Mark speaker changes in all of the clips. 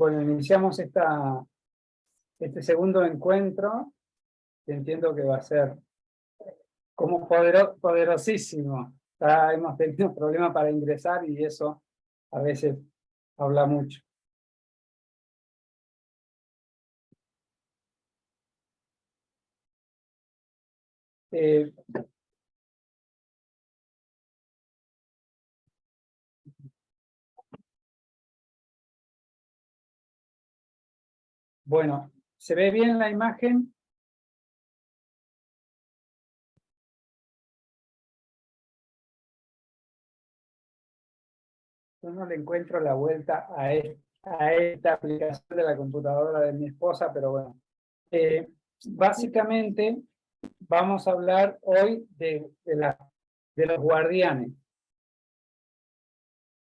Speaker 1: Bueno, iniciamos este segundo encuentro, que entiendo que va a ser como poderosísimo. Hemos tenido problemas para ingresar y eso a veces habla mucho. Eh, bueno, ¿se ve bien la imagen? Yo no le encuentro la vuelta a esta aplicación de la computadora de mi esposa, pero bueno. Básicamente vamos a hablar hoy de los guardianes.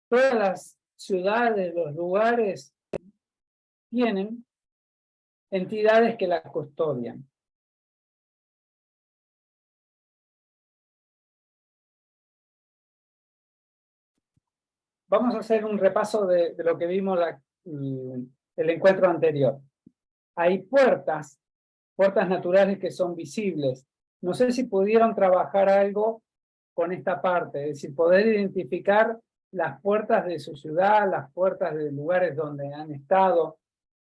Speaker 1: Todas las ciudades, los lugares tienen entidades que las custodian. Vamos a hacer un repaso de lo que vimos el encuentro anterior. Hay puertas naturales que son visibles. No sé si pudieron trabajar algo con esta parte, es decir, poder identificar las puertas de su ciudad, las puertas de lugares donde han estado,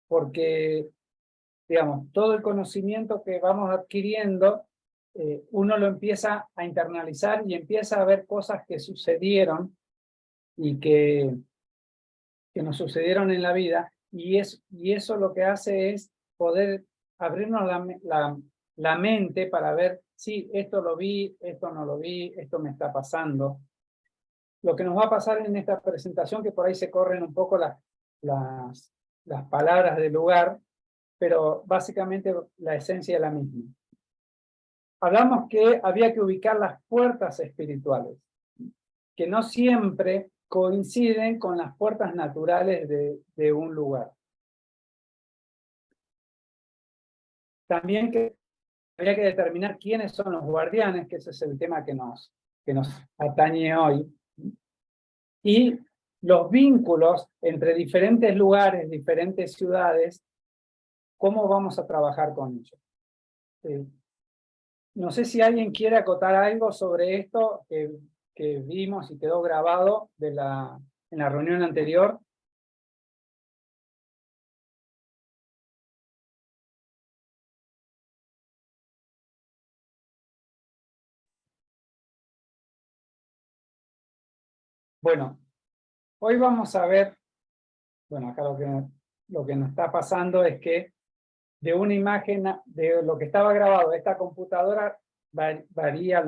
Speaker 1: porque, digamos, todo el conocimiento que vamos adquiriendo, uno lo empieza a internalizar y empieza a ver cosas que sucedieron y que nos sucedieron en la vida, y eso lo que hace es poder abrirnos la mente para ver, sí, esto lo vi, esto no lo vi, esto me está pasando. Lo que nos va a pasar en esta presentación, que por ahí se corren un poco las palabras del lugar, pero básicamente la esencia es la misma. Hablamos que había que ubicar las puertas espirituales, que no siempre coinciden con las puertas naturales de un lugar. También que habría que determinar quiénes son los guardianes, que ese es el tema que nos atañe hoy, y los vínculos entre diferentes lugares, diferentes ciudades, cómo vamos a trabajar con ellos. No sé si alguien quiere acotar algo sobre esto que vimos y quedó grabado en la reunión anterior. Bueno, hoy vamos a ver, bueno, acá lo que nos está pasando es que de una imagen, de lo que estaba grabado de esta computadora, varía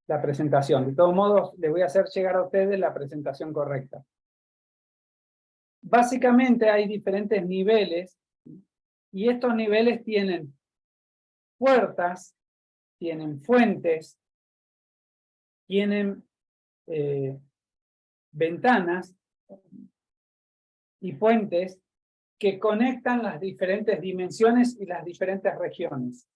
Speaker 1: la presentación. De todos modos, les voy a hacer llegar a ustedes la presentación correcta. Básicamente hay diferentes niveles, y estos niveles tienen puertas, tienen fuentes, tienen ventanas y puentes que conectan las diferentes dimensiones y las diferentes regiones.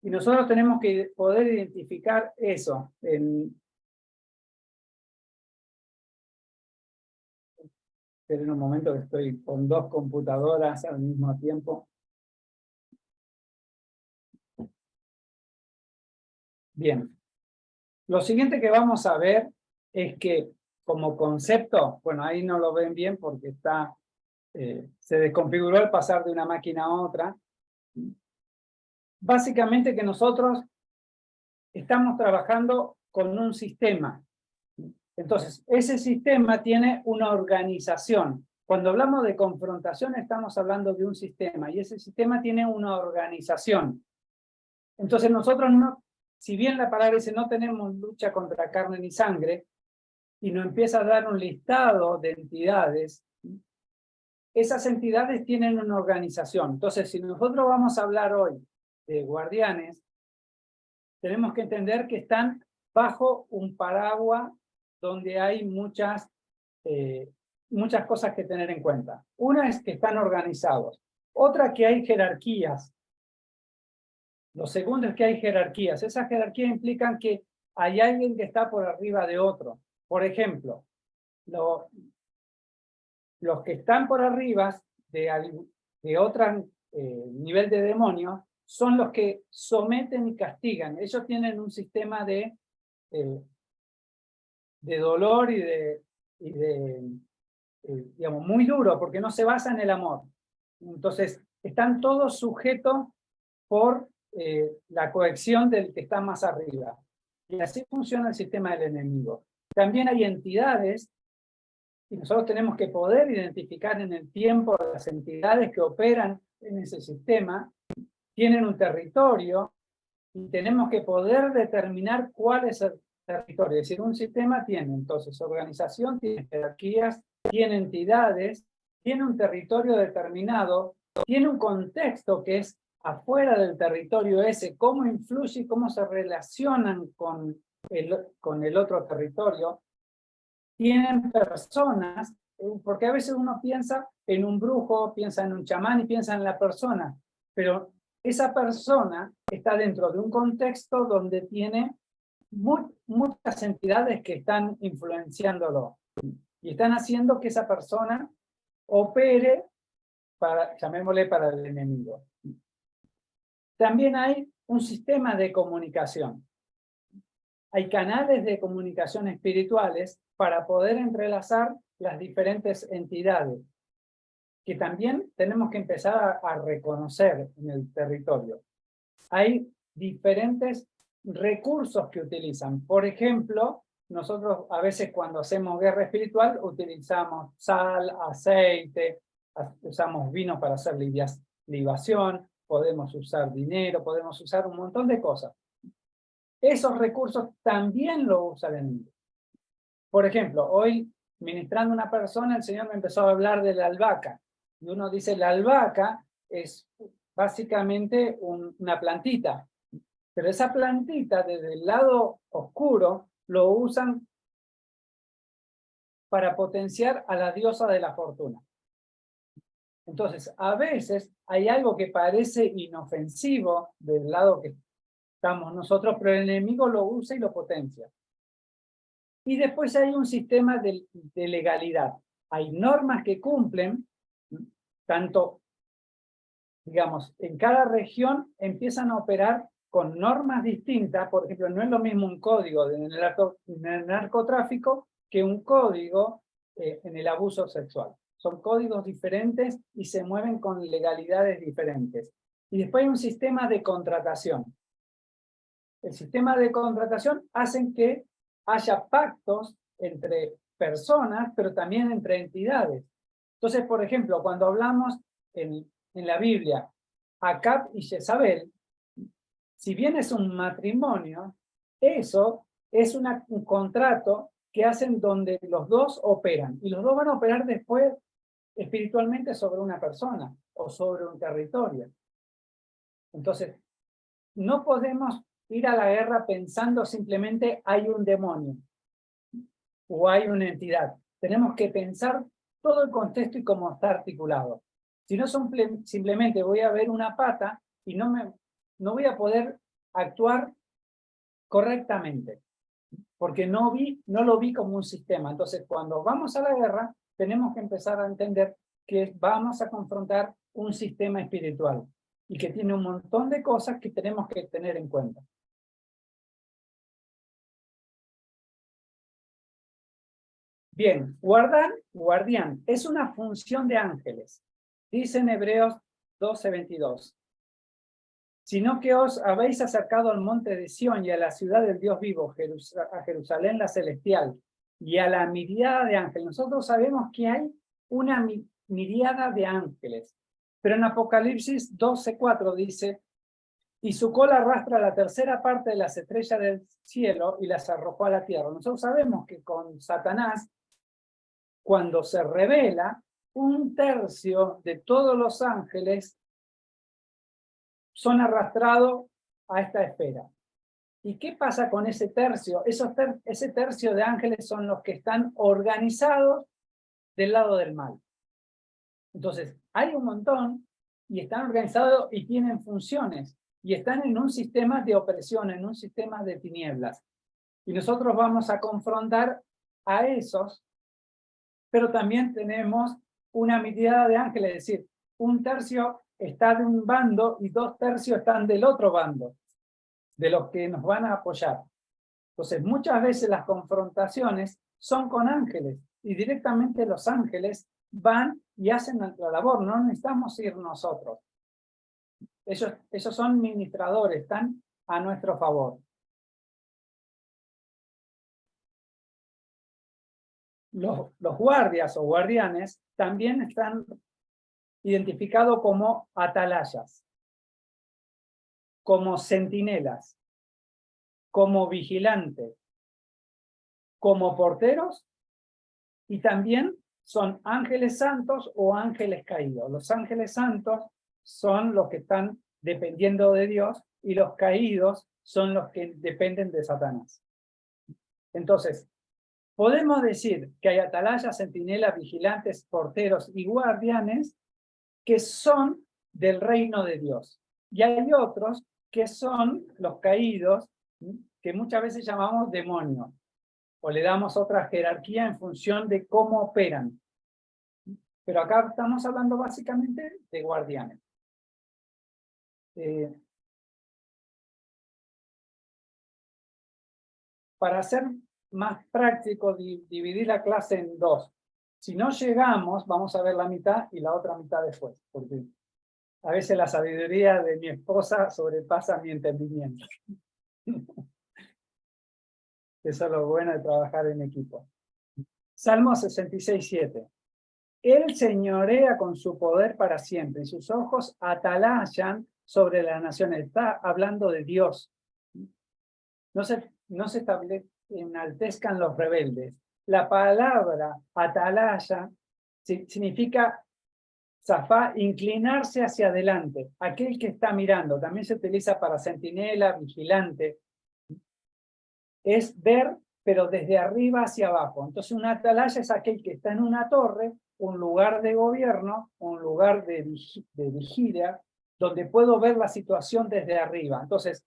Speaker 1: Y nosotros tenemos que poder identificar eso. Esperen un momento que estoy con dos computadoras al mismo tiempo. Bien. Lo siguiente que vamos a ver es que como concepto, bueno, ahí no lo ven bien porque se desconfiguró al pasar de una máquina a otra. Básicamente que nosotros estamos trabajando con un sistema. Entonces, ese sistema tiene una organización. Cuando hablamos de confrontación, estamos hablando de un sistema, y ese sistema tiene una organización. Entonces, nosotros no, si bien la palabra dice no tenemos lucha contra carne ni sangre, y nos empieza a dar un listado de entidades, esas entidades tienen una organización. Entonces, si nosotros vamos a hablar hoy de guardianes, tenemos que entender que están bajo un paraguas donde hay muchas cosas que tener en cuenta. Una es que están organizados. Otra, que hay jerarquías. Lo segundo es que hay jerarquías. Esas jerarquías implican que hay alguien que está por arriba de otro. Por ejemplo, los que están por arriba de otro nivel de demonio son los que someten y castigan. Ellos tienen un sistema de dolor digamos, muy duro, porque no se basa en el amor. Entonces, están todos sujetos por la coacción del que está más arriba. Y así funciona el sistema del enemigo. También hay entidades, y nosotros tenemos que poder identificar en el tiempo las entidades que operan en ese sistema, tienen un territorio, y tenemos que poder determinar cuál es el territorio. Es decir, un sistema tiene entonces organización, tiene jerarquías, tiene entidades, tiene un territorio determinado, tiene un contexto que es afuera del territorio ese, cómo influye y cómo se relacionan con el otro territorio. Tienen personas, porque a veces uno piensa en un brujo, piensa en un chamán y piensa en la persona, pero esa persona está dentro de un contexto donde tiene muchas entidades que están influenciándolo y están haciendo que esa persona opere llamémosle para el enemigo. También hay un sistema de comunicación. Hay canales de comunicación espirituales para poder entrelazar las diferentes entidades, que también tenemos que empezar a reconocer en el territorio. Hay diferentes recursos que utilizan. Por ejemplo, nosotros a veces cuando hacemos guerra espiritual utilizamos sal, aceite, usamos vino para hacer libación, podemos usar dinero, podemos usar un montón de cosas. Esos recursos también lo usa el enemigo. Por ejemplo, hoy ministrando a una persona, el Señor me empezó a hablar de la albahaca. Y uno dice, la albahaca es básicamente una plantita. Pero esa plantita, desde el lado oscuro, lo usan para potenciar a la diosa de la fortuna. Entonces, a veces hay algo que parece inofensivo del lado que estamos nosotros, pero el enemigo lo usa y lo potencia. Y después hay un sistema de legalidad. Hay normas que cumplen, tanto, digamos, en cada región empiezan a operar con normas distintas. Por ejemplo, no es lo mismo un código en el narcotráfico que un código en el abuso sexual. Son códigos diferentes y se mueven con legalidades diferentes. Y después hay un sistema de contratación. El sistema de contratación hace que haya pactos entre personas, pero también entre entidades. Entonces, por ejemplo, cuando hablamos en la Biblia, Acab y Jezabel, si bien es un matrimonio, eso es un contrato que hacen donde los dos operan, y los dos van a operar después espiritualmente sobre una persona o sobre un territorio. Entonces, no podemos ir a la guerra pensando simplemente hay un demonio o hay una entidad. Tenemos que pensar todo el contexto y cómo está articulado. Si no simplemente voy a ver una pata y no voy a poder actuar correctamente, porque no lo vi como un sistema. Entonces, cuando vamos a la guerra, tenemos que empezar a entender que vamos a confrontar un sistema espiritual y que tiene un montón de cosas que tenemos que tener en cuenta. Bien, guardián, es una función de ángeles. Dice en Hebreos 12:22. Sino que os habéis acercado al monte de Sión y a la ciudad del Dios vivo, a Jerusalén la celestial, y a la miríada de ángeles. Nosotros sabemos que hay una miríada de ángeles, pero en Apocalipsis 12:4 dice, y su cola arrastra la tercera parte de las estrellas del cielo y las arrojó a la tierra. Nosotros sabemos que con Satanás, cuando se revela, 1/3 de todos los ángeles son arrastrados a esta esfera. ¿Y qué pasa con ese tercio? Ese tercio de ángeles son los que están organizados del lado del mal. Entonces, hay un montón y están organizados y tienen funciones y están en un sistema de opresión, en un sistema de tinieblas. Y nosotros vamos a confrontar a esos, pero también tenemos una mirada de ángeles, es decir, un tercio está de un bando y 2/3 están del otro bando, de los que nos van a apoyar. Entonces, muchas veces las confrontaciones son con ángeles y directamente los ángeles van y hacen nuestra labor, no necesitamos ir nosotros. Ellos son ministradores, están a nuestro favor. Los guardias o guardianes también están identificados como atalayas, como centinelas, como vigilantes, como porteros, y también son ángeles santos o ángeles caídos. Los ángeles santos son los que están dependiendo de Dios y los caídos son los que dependen de Satanás. Entonces, podemos decir que hay atalayas, centinelas, vigilantes, porteros y guardianes que son del reino de Dios. Y hay otros que son los caídos, que muchas veces llamamos demonios, o le damos otra jerarquía en función de cómo operan. Pero acá estamos hablando básicamente de guardianes. Para ser más práctico, dividir la clase en dos. Si no llegamos, vamos a ver la mitad y la otra mitad después, porque a veces la sabiduría de mi esposa sobrepasa mi entendimiento. Eso es lo bueno de trabajar en equipo. Salmo 66:7. Él señorea con su poder para siempre y sus ojos atalayan sobre las naciones. Está hablando de Dios. No se enaltezcan los rebeldes. La palabra atalaya significa zafá, inclinarse hacia adelante. Aquel que está mirando. También se utiliza para centinela, vigilante. Es ver, pero desde arriba hacia abajo. Entonces, una atalaya es aquel que está en una torre, un lugar de gobierno, un lugar de vigilia, donde puedo ver la situación desde arriba. Entonces,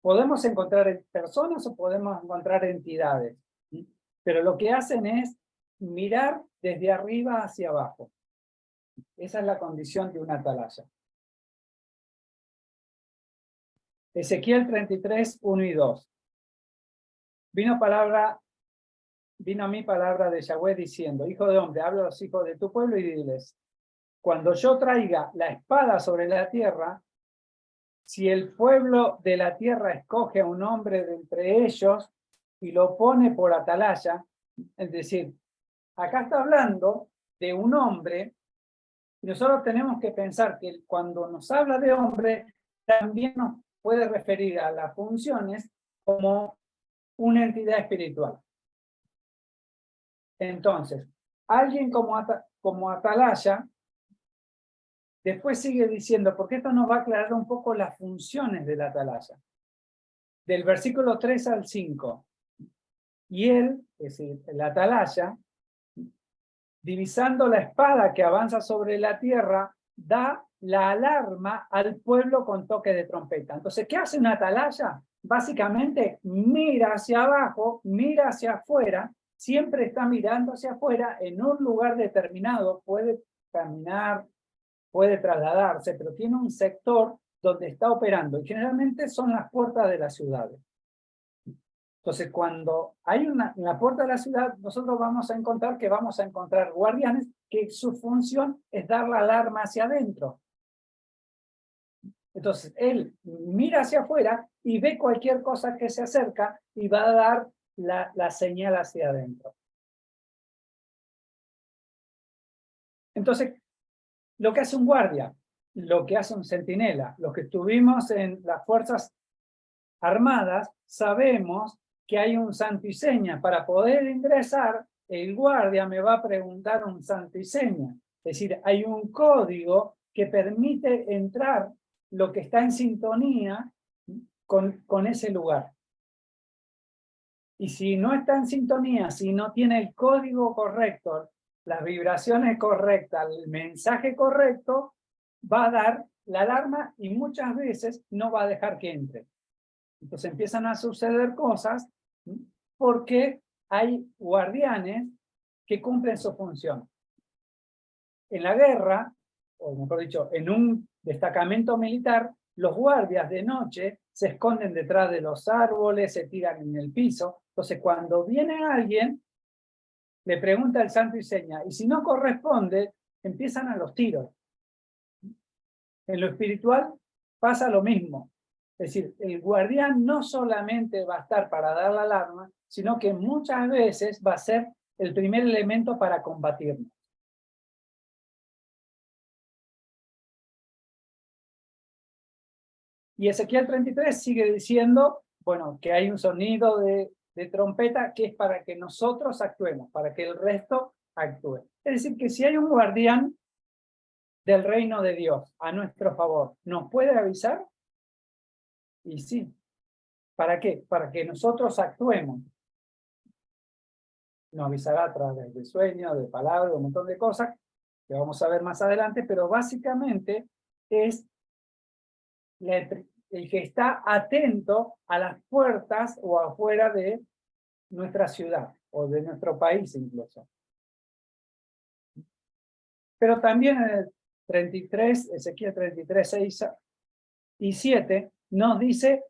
Speaker 1: podemos encontrar personas o podemos encontrar entidades, ¿sí? Pero lo que hacen es mirar desde arriba hacia abajo. Esa es la condición de una atalaya. Ezequiel 33, 1 y 2. Vino a mí palabra de Yahweh diciendo: Hijo de hombre, habla a los hijos de tu pueblo y diles: cuando yo traiga la espada sobre la tierra, si el pueblo de la tierra escoge a un hombre de entre ellos y lo pone por atalaya, es decir, acá está hablando de un hombre, y nosotros tenemos que pensar que cuando nos habla de hombre, también nos puede referir a las funciones como una entidad espiritual. Entonces, alguien como atalaya, después sigue diciendo, porque esto nos va a aclarar un poco las funciones de la atalaya. Del versículo 3 al 5. Y él, es decir, la atalaya, divisando la espada que avanza sobre la tierra, da la alarma al pueblo con toque de trompeta. Entonces, ¿qué hace una atalaya? Básicamente, mira hacia abajo, mira hacia afuera, siempre está mirando hacia afuera en un lugar determinado, puede caminar, puede trasladarse, pero tiene un sector donde está operando, y generalmente son las puertas de las ciudades. Entonces, cuando hay en la puerta de la ciudad, nosotros vamos a encontrar guardianes que su función es dar la alarma hacia adentro. Entonces, él mira hacia afuera y ve cualquier cosa que se acerca y va a dar la señal hacia adentro. Entonces, lo que hace un guardia, lo que hace un centinela, los que estuvimos en las fuerzas armadas, sabemos que hay un santo y seña. Para poder ingresar, el guardia me va a preguntar un santo y seña. Es decir, hay un código que permite entrar lo que está en sintonía con ese lugar. Y si no está en sintonía, si no tiene el código correcto, las vibraciones correctas, el mensaje correcto, va a dar la alarma y muchas veces no va a dejar que entre. Entonces empiezan a suceder cosas porque hay guardianes que cumplen su función. en la guerra, o mejor dicho, en un destacamento militar, los guardias de noche se esconden detrás de los árboles, se tiran en el piso. Entonces, cuando viene alguien, le pregunta el santo y seña, y si no corresponde, empiezan a los tiros. En lo espiritual pasa lo mismo. Es decir, el guardián no solamente va a estar para dar la alarma, sino que muchas veces va a ser el primer elemento para combatirnos. Y Ezequiel 33 sigue diciendo, bueno, que hay un sonido de trompeta que es para que nosotros actuemos, para que el resto actúe. Es decir, que si hay un guardián del reino de Dios a nuestro favor, ¿nos puede avisar? Y sí. ¿Para qué? Para que nosotros actuemos. Nos avisará a través de sueños, de palabras, de un montón de cosas que vamos a ver más adelante, pero básicamente es el que está atento a las puertas o afuera de nuestra ciudad o de nuestro país incluso. Pero también en el 33, Ezequiel 33, 6 y 7, nos dice,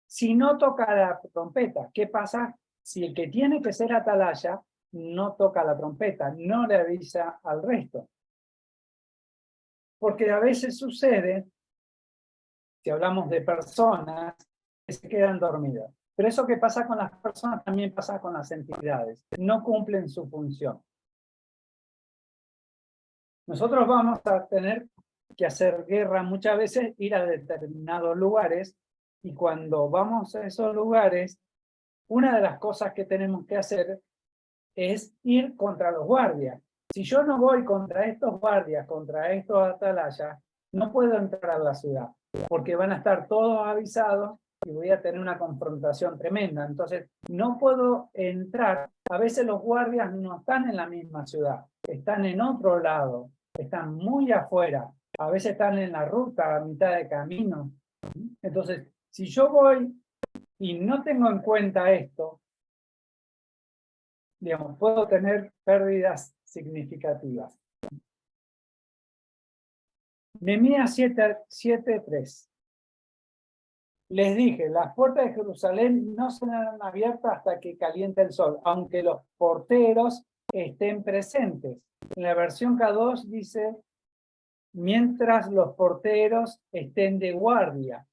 Speaker 1: si no toca la trompeta, ¿qué pasa si el que tiene que ser atalaya no toca la trompeta, no le avisa al resto? Porque a veces sucede, si hablamos de personas, que se quedan dormidas. Pero eso que pasa con las personas también pasa con las entidades. No cumplen su función. Nosotros vamos a tener que hacer guerra muchas veces, ir a determinados lugares, y cuando vamos a esos lugares, una de las cosas que tenemos que hacer es ir contra los guardias. Si yo no voy contra estos guardias, contra estos atalayas, no puedo entrar a la ciudad, porque van a estar todos avisados y voy a tener una confrontación tremenda. Entonces, no puedo entrar. A veces los guardias no están en la misma ciudad, están en otro lado, están muy afuera, a veces están en la ruta, a mitad de camino. Entonces, si yo voy y no tengo en cuenta esto, digamos, puedo tener pérdidas significativas. Nehemías 7:3. Les dije, las puertas de Jerusalén no serán abiertas hasta que caliente el sol, aunque los porteros estén presentes. En la versión K2 dice, mientras los porteros estén de guardia.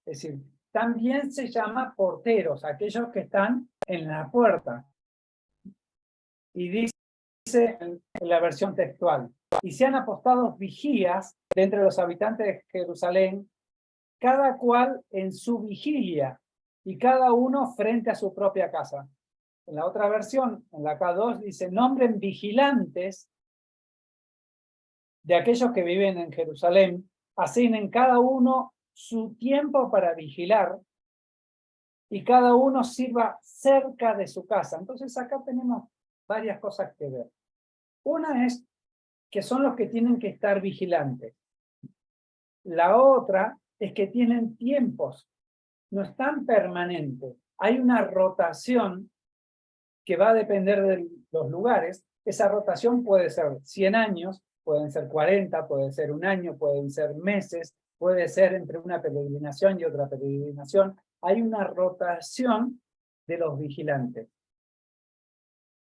Speaker 1: Es decir, también se llama porteros, aquellos que están en la puerta. Y dice en la versión textual, y sean apostados vigías de entre los habitantes de Jerusalén, cada cual en su vigilia, y cada uno frente a su propia casa. En la otra versión, en la K2, dice, nombren vigilantes de aquellos que viven en Jerusalén, asignen cada uno su tiempo para vigilar, y cada uno sirva cerca de su casa. Entonces acá tenemos varias cosas que ver. Una es que son los que tienen que estar vigilantes. La otra es que tienen tiempos, no están permanentes. Hay una rotación que va a depender de los lugares. Esa rotación puede ser 100 años, pueden ser 40, puede ser un año, pueden ser meses, puede ser entre una peregrinación y otra peregrinación. Hay una rotación de los vigilantes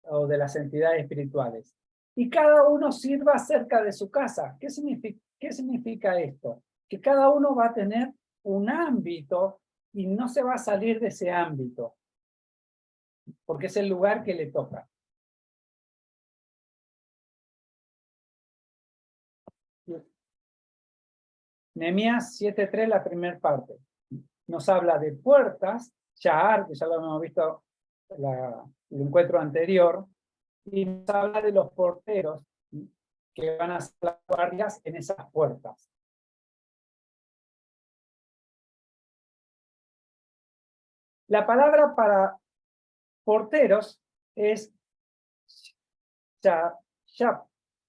Speaker 1: o de las entidades espirituales. Y cada uno sirva cerca de su casa. ¿Qué significa esto? Que cada uno va a tener un ámbito y no se va a salir de ese ámbito, porque es el lugar que le toca. Nehemías 7:3, la primera parte, nos habla de puertas, Sha'ar, que ya lo hemos visto en el encuentro anterior, y nos habla de los porteros que van a hacer las guardias en esas puertas. La palabra para porteros es shab,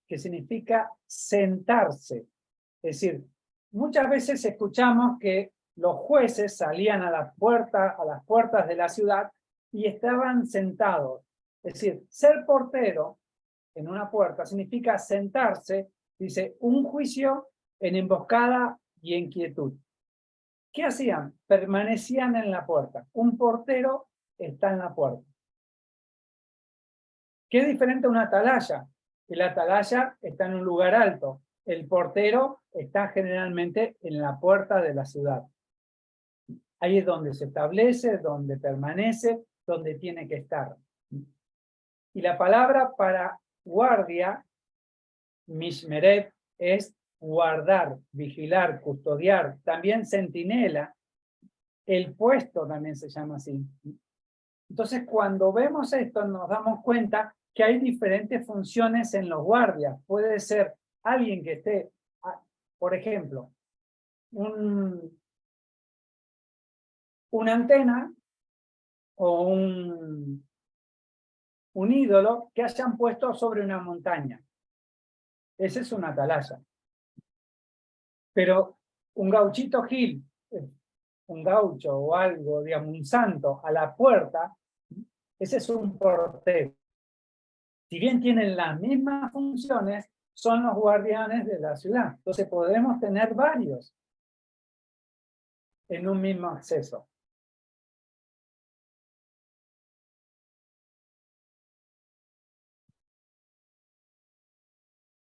Speaker 1: que significa sentarse. Es decir, muchas veces escuchamos que los jueces salían a las puertas de la ciudad y estaban sentados. Es decir, ser portero en una puerta significa sentarse Dice, un juicio en emboscada y en quietud. ¿Qué hacían? Permanecían en la puerta. Un portero está en la puerta. ¿Qué es diferente a una atalaya? El atalaya está en un lugar alto. El portero está generalmente en la puerta de la ciudad. Ahí es donde se establece, donde permanece, donde tiene que estar. Y la palabra para guardia, mishmeret, es guardar, vigilar, custodiar. También centinela, el puesto también se llama así. Entonces, cuando vemos esto, nos damos cuenta que hay diferentes funciones en los guardias. Puede ser alguien que esté, por ejemplo, una antena o un ídolo que hayan puesto sobre una montaña. Ese es una atalaya. Pero un gauchito gil, un gaucho o algo, digamos, un santo a la puerta, ese es un portero. Si bien tienen las mismas funciones, son los guardianes de la ciudad. Entonces podemos tener varios en un mismo acceso.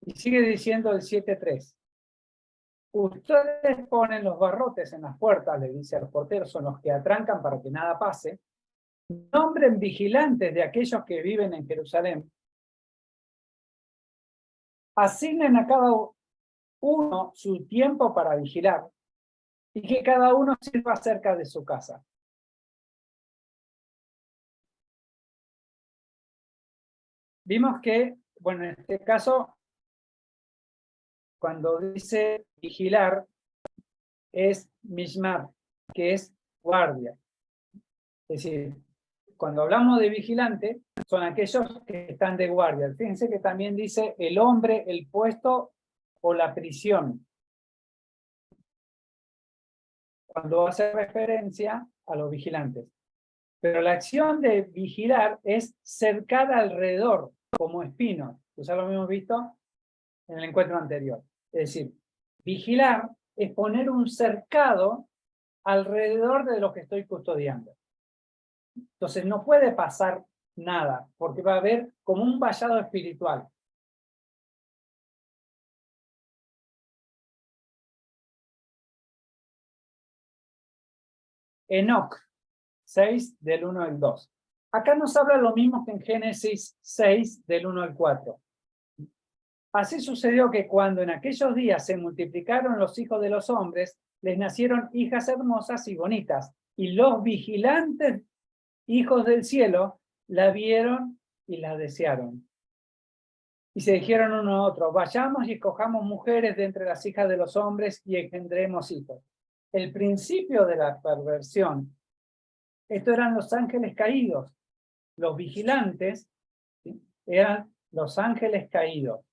Speaker 1: Y sigue diciendo el 7.3. Ustedes ponen los barrotes en las puertas, le dice a los porteros, son los que atrancan para que nada pase. Nombren vigilantes de aquellos que viven en Jerusalén. Asignen a cada uno su tiempo para vigilar y que cada uno sirva cerca de su casa. Vimos que, bueno, en este caso, cuando dice vigilar, es mishmar, que es guardia. Es decir, cuando hablamos de vigilante, son aquellos que están de guardia. Fíjense que también dice el hombre, el puesto o la prisión, cuando hace referencia a los vigilantes. Pero la acción de vigilar es cercar alrededor, como espinos. Ya lo hemos visto en el encuentro anterior. Es decir, vigilar es poner un cercado alrededor de lo que estoy custodiando. Entonces no puede pasar nada, porque va a haber como un vallado espiritual. Enoc 6 del 1 al 2. Acá nos habla lo mismo que en Génesis 6 del 1 al 4. Así sucedió que cuando en aquellos días se multiplicaron los hijos de los hombres, les nacieron hijas hermosas y bonitas, y los vigilantes hijos del cielo la vieron y la desearon. Y se dijeron uno a otro, vayamos y escojamos mujeres de entre las hijas de los hombres y engendremos hijos. El principio de la perversión, esto eran los ángeles caídos. Los vigilantes, ¿sí?, eran los ángeles caídos.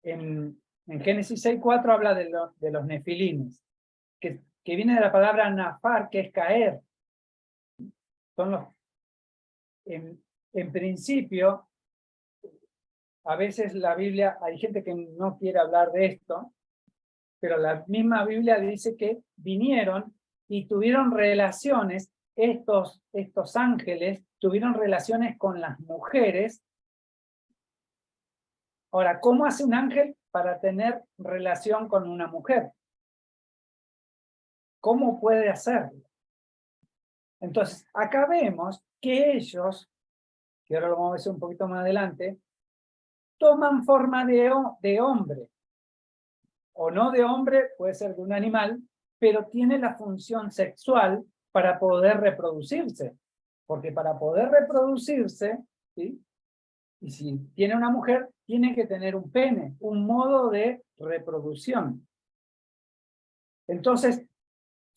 Speaker 1: En Génesis 6.4 habla de los nefilines, que viene de la palabra nafar, que es caer. Son los, en principio, a veces la Biblia, hay gente que no quiere hablar de esto, pero la misma Biblia dice que vinieron y tuvieron relaciones, estos ángeles tuvieron relaciones con las mujeres. Ahora, ¿cómo hace un ángel para tener relación con una mujer? ¿Cómo puede hacerlo? Entonces, acá vemos que ellos, que ahora lo vamos a ver un poquito más adelante, toman forma de hombre, o no de hombre, puede ser de un animal, pero tiene la función sexual para poder reproducirse. Porque para poder reproducirse, ¿sí?, y si tiene una mujer, tiene que tener un pene, un modo de reproducción. Entonces,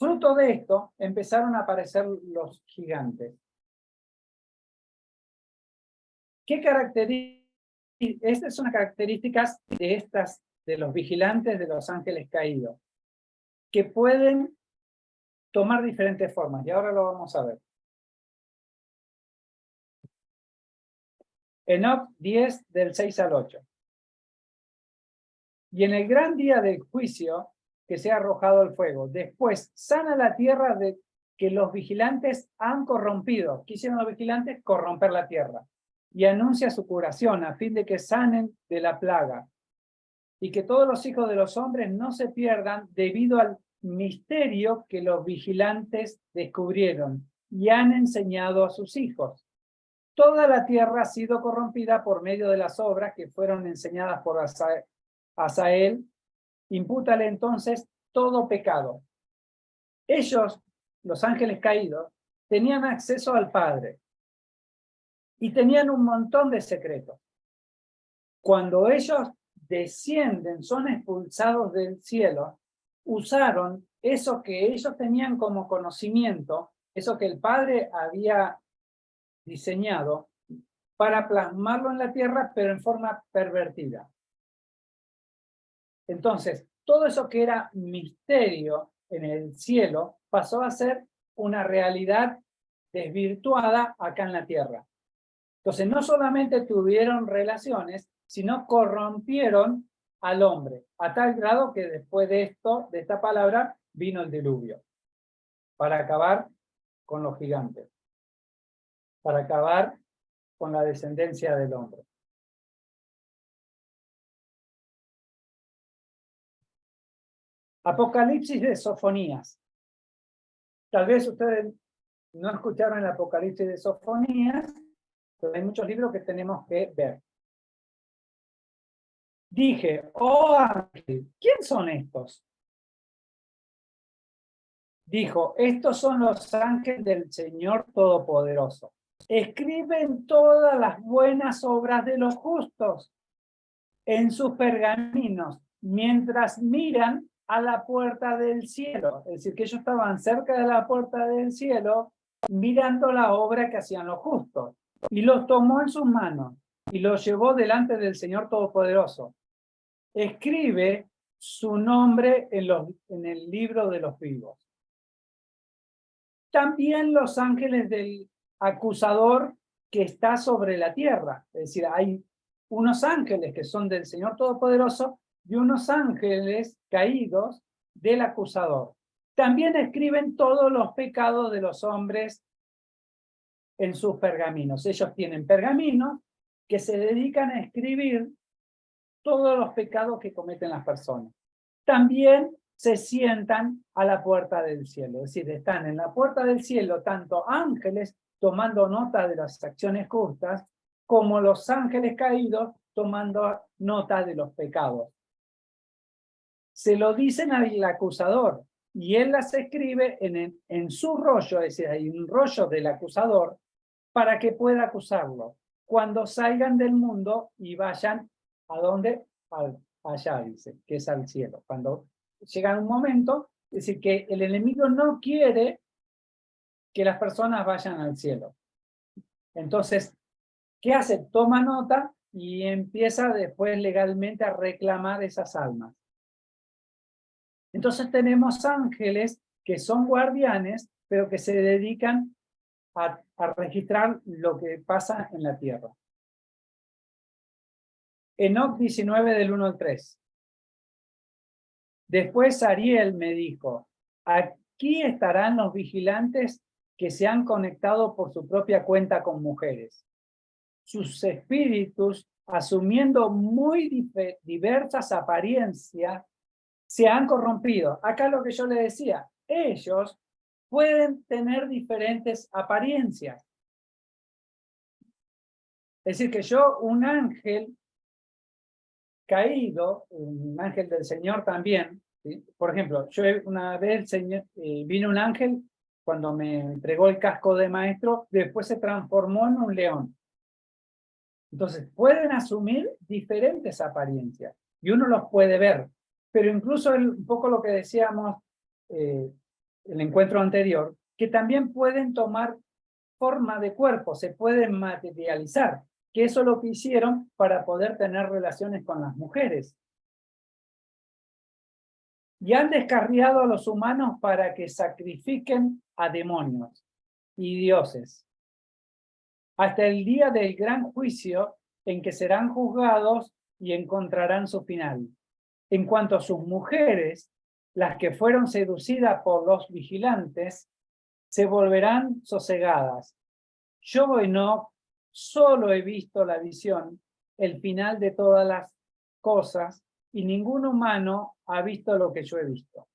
Speaker 1: fruto de esto, empezaron a aparecer los gigantes. ¿Qué características? Estas son las características de los vigilantes de los ángeles caídos, que pueden tomar diferentes formas, y ahora lo vamos a ver. Enoc 10 del 6 al 8. y en el gran día del juicio que sea arrojado al fuego. Después sana la tierra de que los vigilantes han corrompido. ¿Qué hicieron los vigilantes? Corromper la tierra. Y anuncia su curación a fin de que sanen de la plaga y que todos los hijos de los hombres no se pierdan debido al misterio que los vigilantes descubrieron y han enseñado a sus hijos. Toda la tierra ha sido corrompida por medio de las obras que fueron enseñadas por Asael. Impútale entonces todo pecado. Ellos, los ángeles caídos, tenían acceso al Padre y tenían un montón de secretos. Cuando ellos descienden, son expulsados del cielo, usaron eso que ellos tenían como conocimiento, eso que el Padre había diseñado, para plasmarlo en la tierra, pero en forma pervertida. Entonces, todo eso que era misterio en el cielo pasó a ser una realidad desvirtuada acá en la tierra. Entonces, no solamente tuvieron relaciones, sino corrompieron al hombre, a tal grado que después de esto, de esta palabra, vino el diluvio, para acabar con los gigantes, para acabar con la descendencia del hombre. Apocalipsis de Sofonías. Tal vez ustedes no escucharon el Apocalipsis de Sofonías, pero hay muchos libros que tenemos que ver. Dije, oh ángel, ¿quién son estos? Dijo, estos son los ángeles del Señor Todopoderoso. Escriben todas las buenas obras de los justos en sus pergaminos, mientras miran a la puerta del cielo. Es decir, que ellos estaban cerca de la puerta del cielo, mirando la obra que hacían los justos. Y los tomó en sus manos y los llevó delante del Señor Todopoderoso. Escribe su nombre en el libro de los vivos. También los ángeles del acusador que está sobre la tierra. Es decir, hay unos ángeles que son del Señor Todopoderoso y unos ángeles caídos del acusador. También escriben todos los pecados de los hombres en sus pergaminos. Ellos tienen pergaminos que se dedican a escribir todos los pecados que cometen las personas. También se sientan a la puerta del cielo, es decir, están en la puerta del cielo tanto ángeles tomando nota de las acciones justas, como los ángeles caídos tomando nota de los pecados. Se lo dicen al acusador y él las escribe en su rollo, es decir, hay un rollo del acusador para que pueda acusarlo cuando salgan del mundo y vayan a donde, allá dice, que es al cielo. Cuando llega un momento, es decir, que el enemigo no quiere que las personas vayan al cielo. Entonces, ¿qué hace? Toma nota y empieza después legalmente a reclamar esas almas. Entonces tenemos ángeles que son guardianes, pero que se dedican a registrar lo que pasa en la tierra. Enoc 19 del 1 al 3. Después Ariel me dijo, aquí estarán los vigilantes que se han conectado por su propia cuenta con mujeres. Sus espíritus, asumiendo muy diversas apariencias, se han corrompido. Acá lo que yo le decía, ellos pueden tener diferentes apariencias. Es decir, que yo, un ángel caído, un ángel del Señor también, ¿sí? Por ejemplo, yo una vez vino un ángel cuando me entregó el casco de maestro, después se transformó en un león. Entonces, pueden asumir diferentes apariencias y uno los puede ver, pero incluso un poco lo que decíamos el encuentro anterior, que también pueden tomar forma de cuerpo, se pueden materializar, que eso es lo que hicieron para poder tener relaciones con las mujeres. Y han descarriado a los humanos para que sacrifiquen a demonios y dioses, hasta el día del gran juicio en que serán juzgados y encontrarán su final. En cuanto a sus mujeres, las que fueron seducidas por los vigilantes, se volverán sosegadas. Yo, Enoc, solo he visto la visión, el final de todas las cosas, y ningún humano ha visto lo que yo he visto.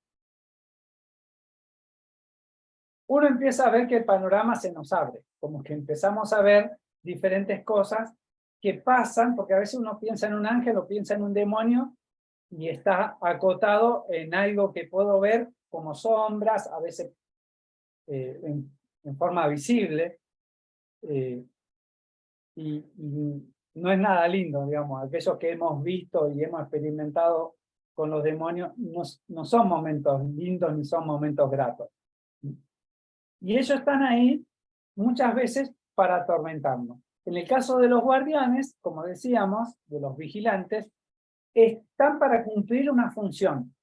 Speaker 1: Uno empieza a ver que el panorama se nos abre, como que empezamos a ver diferentes cosas que pasan, porque a veces uno piensa en un ángel o piensa en un demonio, y está acotado en algo que puedo ver como sombras, a veces en forma visible, y no es nada lindo, digamos. Aquellos que hemos visto y hemos experimentado con los demonios no son momentos lindos ni son momentos gratos. Y ellos están ahí muchas veces para atormentarnos. En el caso de los guardianes, como decíamos, de los vigilantes, están para cumplir una función,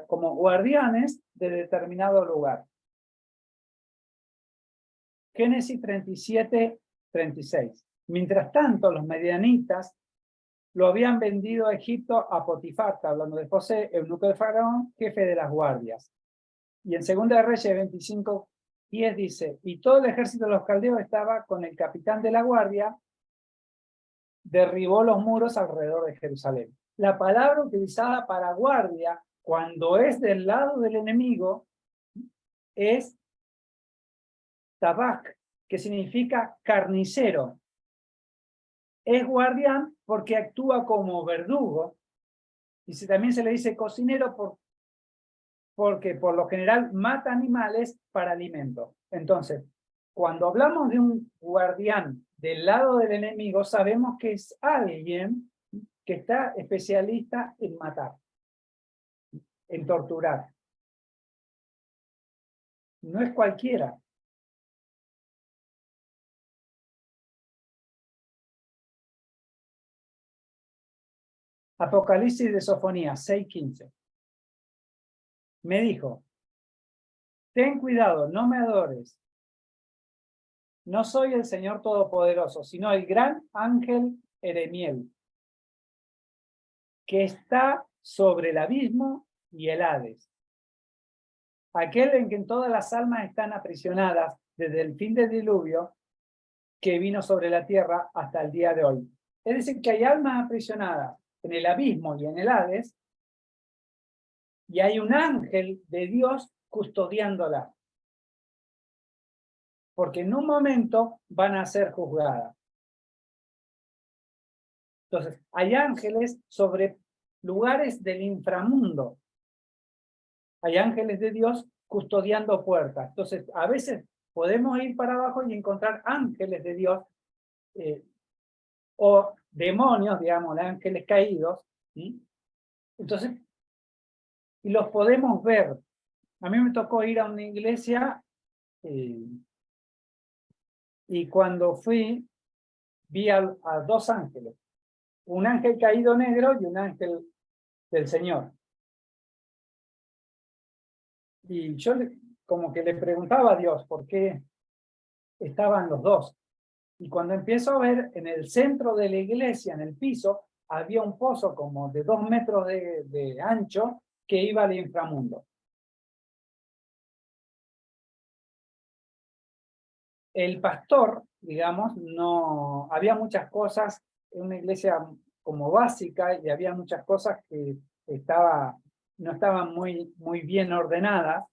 Speaker 1: como guardianes de determinado lugar. Génesis 37, 36. Mientras tanto, los medianitas lo habían vendido a Egipto a Potifar, hablando de José, eunuco de Faraón, jefe de las guardias. Y en 2 de Reyes 25, 10 dice, y todo el ejército de los caldeos estaba con el capitán de la guardia, derribó los muros alrededor de Jerusalén. La palabra utilizada para guardia, cuando es del lado del enemigo, es tabak, que significa carnicero. Es guardián porque actúa como verdugo, y también se le dice cocinero porque por lo general mata animales para alimento. Entonces, cuando hablamos de un guardián del lado del enemigo, sabemos que es alguien que está especialista en matar, en torturar. No es cualquiera. Apocalipsis de Sofonías 6:15. Me dijo, ten cuidado, no me adores. No soy el Señor Todopoderoso, sino el gran ángel Eremiel, que está sobre el abismo y el Hades. Aquel en que todas las almas están aprisionadas desde el fin del diluvio que vino sobre la tierra hasta el día de hoy. Es decir, que hay almas aprisionadas en el abismo y en el Hades, y hay un ángel de Dios custodiándolas, porque en un momento van a ser juzgadas. Entonces, hay ángeles sobre lugares del inframundo. Hay ángeles de Dios custodiando puertas. Entonces, a veces podemos ir para abajo y encontrar ángeles de Dios o demonios, digamos, ángeles caídos, ¿sí? Entonces, y los podemos ver. A mí me tocó ir a una iglesia y cuando fui, vi a 2 ángeles. Un ángel caído negro y un ángel del Señor. Y yo como que le preguntaba a Dios por qué estaban los 2. Y cuando empiezo a ver, en el centro de la iglesia, en el piso, había un pozo como de 2 metros de ancho que iba al inframundo. El pastor, digamos, no había muchas cosas, en una iglesia como básica, y había muchas cosas que no estaban muy bien ordenadas.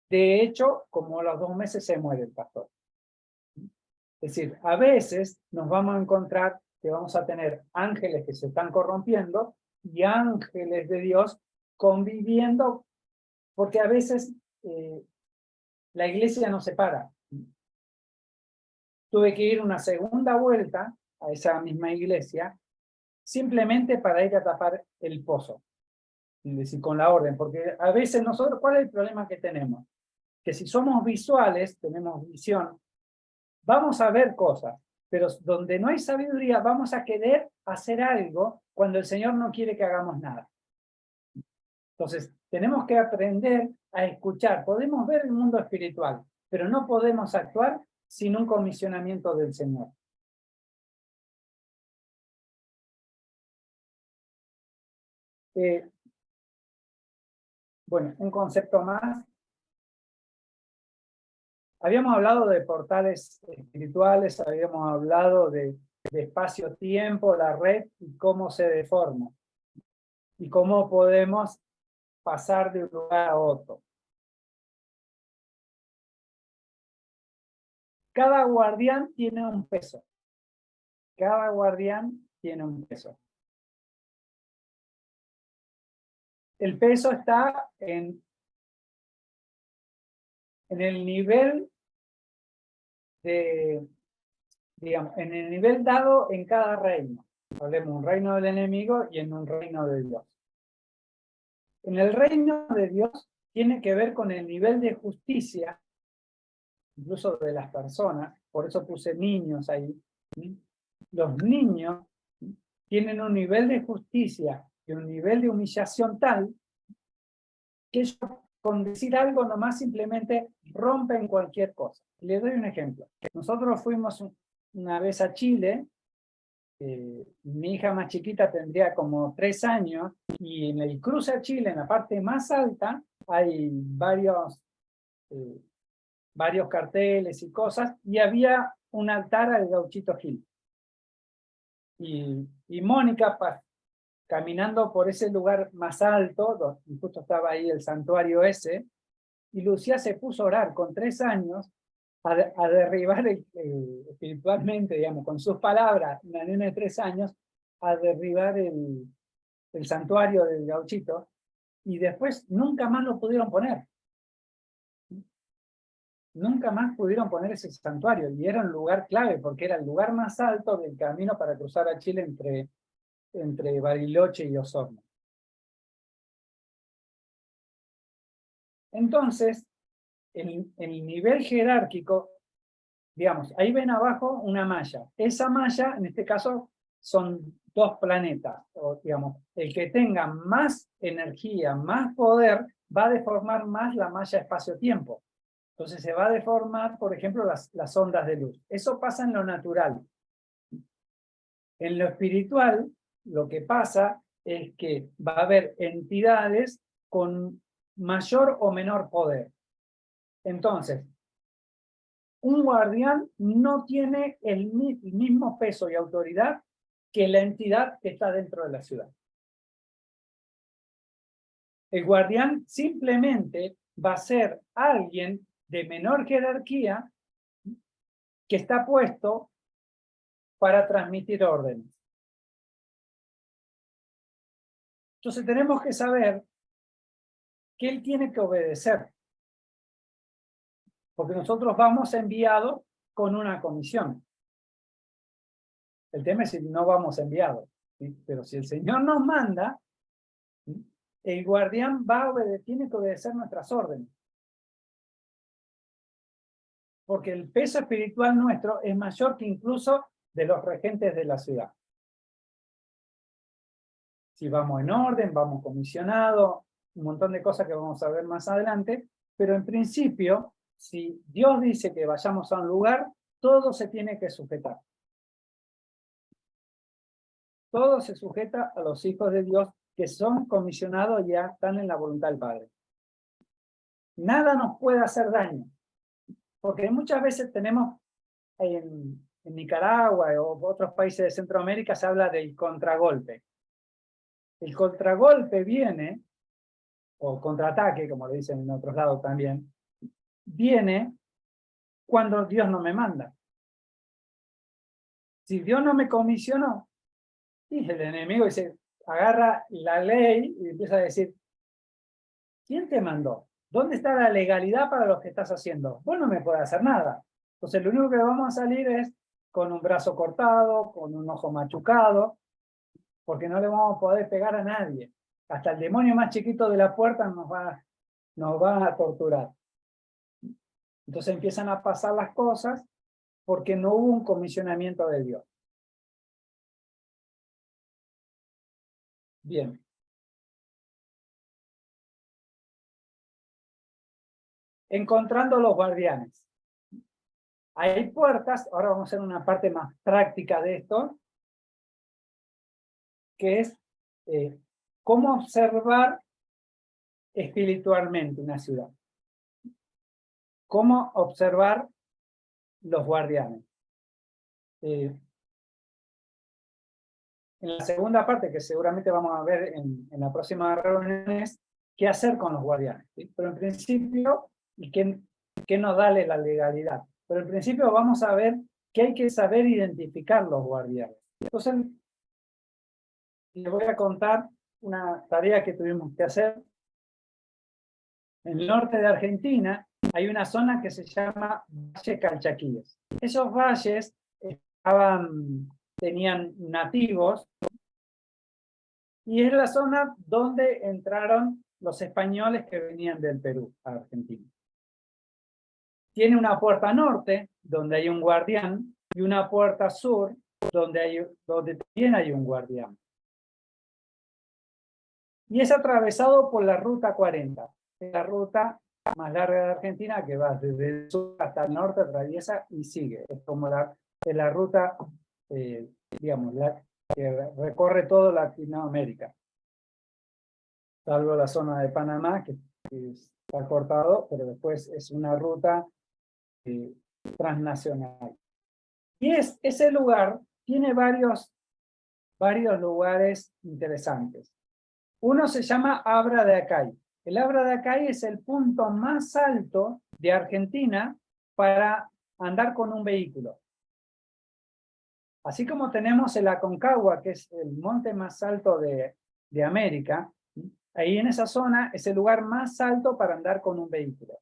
Speaker 1: De hecho, como a los 2 meses se muere el pastor. Es decir, a veces nos vamos a encontrar que vamos a tener ángeles que se están corrompiendo y ángeles de Dios conviviendo, porque a veces la iglesia no se para. Tuve que ir una segunda vuelta a esa misma iglesia simplemente para ir a tapar el pozo, es decir, con la orden, porque a veces nosotros, ¿cuál es el problema que tenemos? Que si somos visuales, tenemos visión, vamos a ver cosas, pero donde no hay sabiduría vamos a querer hacer algo cuando el Señor no quiere que hagamos nada. Entonces, tenemos que aprender a escuchar. Podemos ver el mundo espiritual, pero no podemos actuar sin un comisionamiento del Señor. Bueno, un concepto más. Habíamos hablado de portales espirituales, habíamos hablado de espacio-tiempo, la red y cómo se deforma. Y cómo podemos pasar de un lugar a otro. Cada guardián tiene un peso. Cada guardián tiene un peso. El peso está en el nivel de, digamos, en el nivel dado en cada reino. Hablemos un reino del enemigo y en un reino de Dios. En el reino de Dios tiene que ver con el nivel de justicia, incluso de las personas, por eso puse niños ahí. Los niños tienen un nivel de justicia y un nivel de humillación tal que ellos con decir algo nomás simplemente rompen cualquier cosa. Les doy un ejemplo. Nosotros fuimos una vez a Chile, mi hija más chiquita tendría como 3 años, y en el cruce a Chile, en la parte más alta, hay varios carteles y cosas, y había un altar al Gauchito Gil. Y Mónica, caminando por ese lugar más alto, justo estaba ahí el santuario ese, y Lucía se puso a orar con 3 años, a derribar espiritualmente, digamos, con sus palabras, una nena de 3 años, a derribar el santuario del Gauchito, y después nunca más lo pudieron poner. Nunca más pudieron poner ese santuario, y era un lugar clave, porque era el lugar más alto del camino para cruzar a Chile entre Bariloche y Osorno. Entonces, el nivel jerárquico, digamos, ahí ven abajo una malla. Esa malla, en este caso, son 2 planetas. O, digamos, el que tenga más energía, más poder, va a deformar más la malla espacio-tiempo. Entonces se va a deformar, por ejemplo, las ondas de luz. Eso pasa en lo natural. En lo espiritual, lo que pasa es que va a haber entidades con mayor o menor poder. Entonces, un guardián no tiene el mismo peso y autoridad que la entidad que está dentro de la ciudad. El guardián simplemente va a ser alguien de menor jerarquía que está puesto para transmitir órdenes. Entonces tenemos que saber que él tiene que obedecer, porque nosotros vamos enviados con una comisión. El tema es si no vamos enviados, ¿sí? Pero si el Señor nos manda, ¿sí?, el guardián tiene que obedecer nuestras órdenes. Porque el peso espiritual nuestro es mayor que incluso de los regentes de la ciudad. Si vamos en orden, vamos comisionados, un montón de cosas que vamos a ver más adelante, pero en principio, si Dios dice que vayamos a un lugar, todo se tiene que sujetar. Todo se sujeta a los hijos de Dios que son comisionados y ya están en la voluntad del Padre. Nada nos puede hacer daño, porque muchas veces tenemos en Nicaragua o otros países de Centroamérica se habla del contragolpe. El contragolpe viene, o contraataque, como le dicen en otros lados también, viene cuando Dios no me manda. Si Dios no me comisionó, y el enemigo dice, agarra la ley y empieza a decir, ¿quién te mandó? ¿Dónde está la legalidad para lo que estás haciendo? Vos no me podés hacer nada. Entonces lo único que vamos a salir es con un brazo cortado, con un ojo machucado, porque no le vamos a poder pegar a nadie. Hasta el demonio más chiquito de la puerta nos va a torturar. Entonces empiezan a pasar las cosas porque no hubo un comisionamiento de Dios. Bien. Encontrando los guardianes. Hay puertas, ahora vamos a hacer una parte más práctica de esto, que es cómo observar espiritualmente una ciudad. Cómo observar los guardianes. En la segunda parte, que seguramente vamos a ver en la próxima reunión, es qué hacer con los guardianes. ¿Sí? Pero en principio, y qué nos da la legalidad. Pero en principio vamos a ver que hay que saber identificar los guardianes. Entonces, les voy a contar una tarea que tuvimos que hacer. En el norte de Argentina hay una zona que se llama Valle Calchaquíes. Esos valles tenían nativos y es la zona donde entraron los españoles que venían del Perú a Argentina. Tiene una puerta norte, donde hay un guardián, y una puerta sur, donde también hay un guardián. Y es atravesado por la Ruta 40, la ruta más larga de Argentina que va desde el sur hasta el norte, atraviesa y sigue. Es como la ruta, digamos, que recorre toda Latinoamérica. Salvo la zona de Panamá, que está cortado, pero después es una ruta transnacional. Y ese lugar tiene varios lugares interesantes. Uno se llama Abra de Acay. El Abra de Acay es el punto más alto de Argentina para andar con un vehículo. Así como tenemos el Aconcagua, que es el monte más alto de América, ahí en esa zona es el lugar más alto para andar con un vehículo.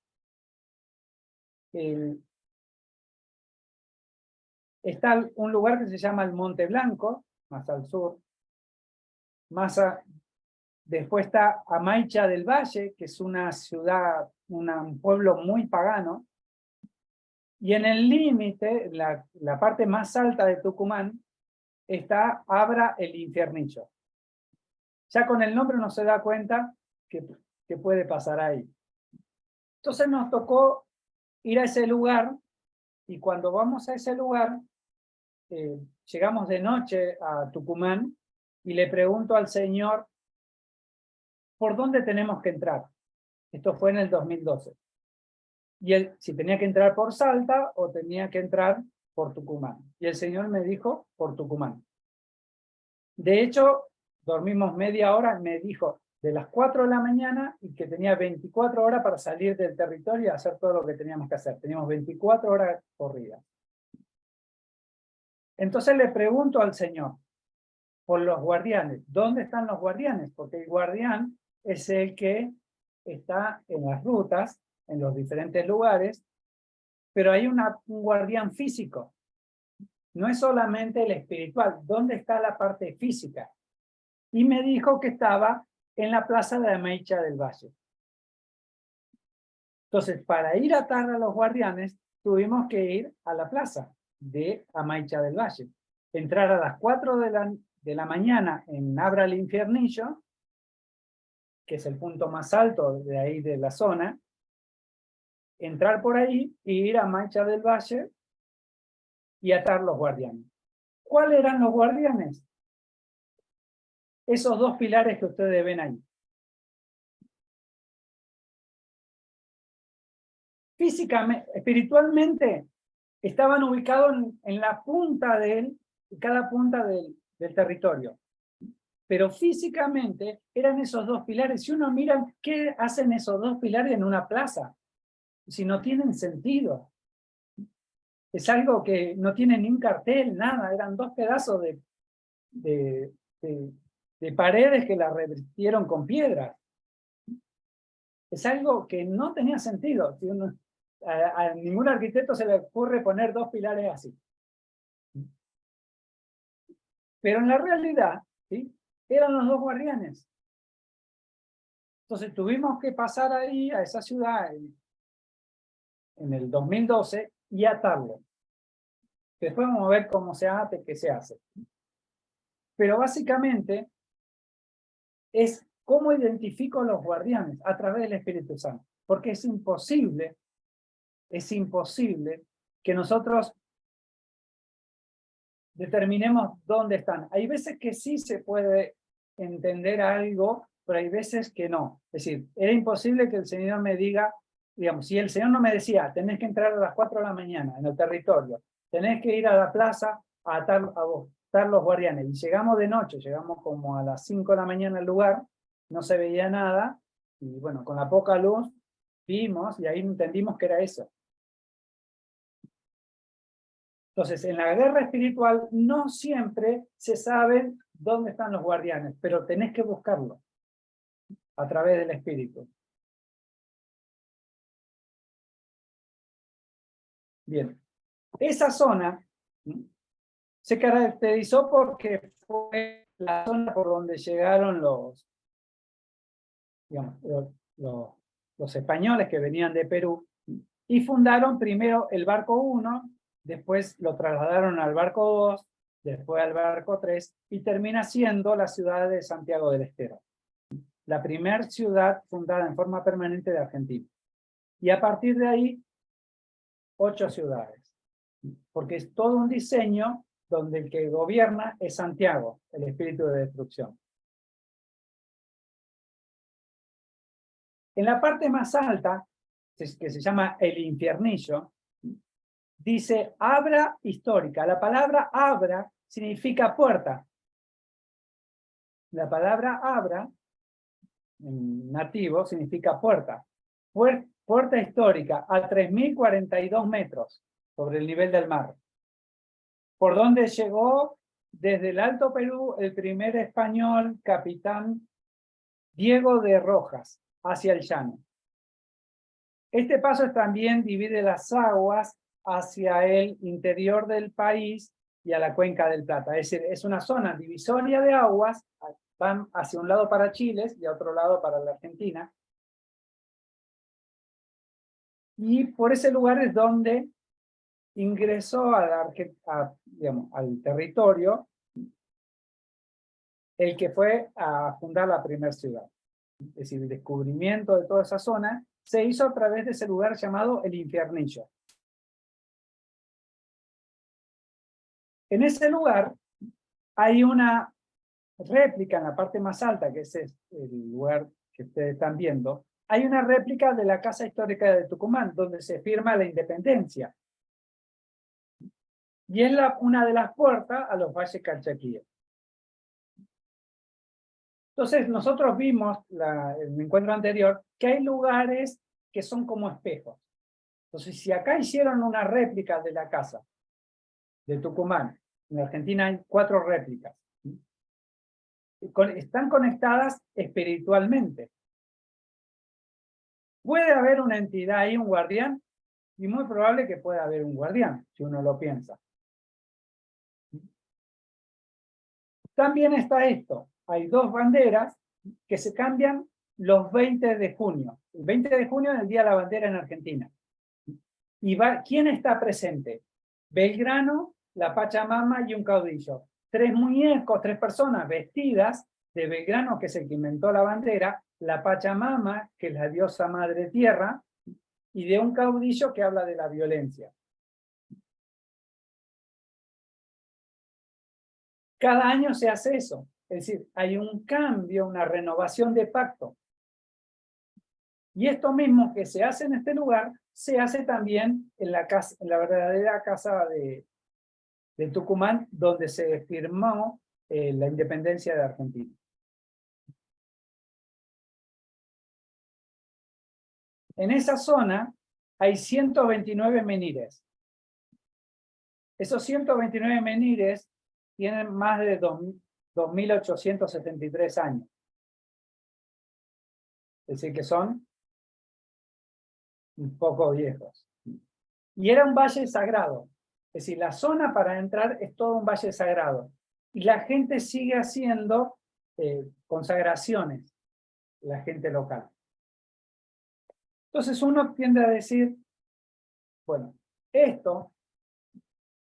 Speaker 1: Está un lugar que se llama el Monte Blanco, más al sur. Después está Amaicha del Valle, que es una ciudad, un pueblo muy pagano. Y en el límite, la parte más alta de Tucumán, está Abra el Infiernillo. Ya con el nombre uno se da cuenta que puede pasar ahí. Entonces nos tocó ir a ese lugar, y cuando vamos a ese lugar, llegamos de noche a Tucumán, y le pregunto al señor, ¿por dónde tenemos que entrar? Esto fue en el 2012. Y él, si tenía que entrar por Salta o tenía que entrar por Tucumán. Y el señor me dijo, por Tucumán. De hecho, dormimos media hora, me dijo de las 4 de la mañana y que tenía 24 horas para salir del territorio y hacer todo lo que teníamos que hacer. Teníamos 24 horas corridas. Entonces le pregunto al señor, por los guardianes, ¿dónde están los guardianes? Porque el guardián es el que está en las rutas, en los diferentes lugares, pero hay un guardián físico. No es solamente el espiritual. ¿Dónde está la parte física? Y me dijo que estaba en la plaza de Amaicha del Valle. Entonces, para ir a atar a los guardianes, tuvimos que ir a la plaza de Amaicha del Valle. Entrar a las 4 de la mañana en Abra el Infiernillo, que es el punto más alto de ahí de la zona, entrar por ahí e ir a Amaicha del Valle y atar los guardianes. ¿Cuáles eran los guardianes? Esos dos pilares que ustedes ven ahí. Físicamente, espiritualmente, estaban ubicados en la punta cada punta del territorio. Pero físicamente eran esos dos pilares. Si uno mira qué hacen esos dos pilares en una plaza, si no tienen sentido. Es algo que no tiene ni un cartel, nada. Eran dos pedazos de paredes que la revirtieron con piedras. Es algo que no tenía sentido. Si a ningún arquitecto se le ocurre poner dos pilares así. Pero en la realidad, ¿sí?, eran los dos guardianes. Entonces tuvimos que pasar ahí a esa ciudad en el 2012 y atarlo. Después vamos a ver cómo se hace, qué se hace. Pero básicamente es cómo identifico los guardianes a través del Espíritu Santo. Porque es imposible que nosotros determinemos dónde están. Hay veces que sí se puede entender algo, pero hay veces que no. Es decir, era imposible que el Señor me diga, digamos, si el Señor no me decía, tenés que entrar a las 4 de la mañana en el territorio, tenés que ir a la plaza a atar los guardianes, y llegamos de noche, llegamos como a las 5 de la mañana al lugar, no se veía nada, y bueno, con la poca luz vimos, y ahí entendimos que era eso. Entonces, en la guerra espiritual no siempre se sabe dónde están los guardianes, pero tenés que buscarlo a través del espíritu. Bien, esa zona se caracterizó porque fue la zona por donde llegaron digamos, los españoles que venían de Perú y fundaron primero el barco 1, después lo trasladaron al barco 2, después al barco 3 y termina siendo la ciudad de Santiago del Estero, la primera ciudad fundada en forma permanente de Argentina. Y a partir de ahí, 8 ciudades, porque es todo un diseño donde el que gobierna es Santiago, el espíritu de destrucción. En la parte más alta, que se llama el infiernillo, dice abra histórica. La palabra abra significa puerta. La palabra abra, en nativo, significa puerta. Puerta histórica a 3.042 metros sobre el nivel del mar. Por donde llegó desde el Alto Perú el primer español, capitán Diego de Rojas, hacia el llano. Este paso también divide las aguas hacia el interior del país y a la cuenca del Plata. Es decir, es una zona divisoria de aguas, van hacia un lado para Chile y a otro lado para la Argentina. Y por ese lugar es donde ingresó digamos, al territorio el que fue a fundar la primera ciudad. Es decir, el descubrimiento de toda esa zona se hizo a través de ese lugar llamado el Infiernillo. En ese lugar hay una réplica en la parte más alta, que es el lugar que ustedes están viendo. Hay una réplica de la Casa Histórica de Tucumán, donde se firma la independencia. Y es una de las puertas a los valles calchaquíes. Entonces, nosotros vimos en el encuentro anterior que hay lugares que son como espejos. Entonces, si acá hicieron una réplica de la casa de Tucumán, en Argentina hay 4 réplicas, están conectadas espiritualmente. Puede haber una entidad ahí, un guardián, y muy probable que pueda haber un guardián, si uno lo piensa. También está esto, hay 2 banderas que se cambian los 20 de junio. El 20 de junio es el Día de la Bandera en Argentina. Y ¿quién está presente? Belgrano, la Pachamama y un caudillo. 3 muñecos, 3 personas vestidas de Belgrano, que es el que inventó la bandera, la Pachamama, que es la diosa madre tierra, y de un caudillo que habla de la violencia. Cada año se hace eso, es decir, hay un cambio, una renovación de pacto. Y esto mismo que se hace en este lugar, se hace también en la verdadera casa de Tucumán, donde se firmó la independencia de Argentina. En esa zona hay 129 menires. Esos 129 menires tienen más de 2.873 años. Es decir, que son un poco viejos. Y era un valle sagrado. Es decir, la zona para entrar es todo un valle sagrado. Y la gente sigue haciendo consagraciones, la gente local. Entonces uno tiende a decir, bueno, esto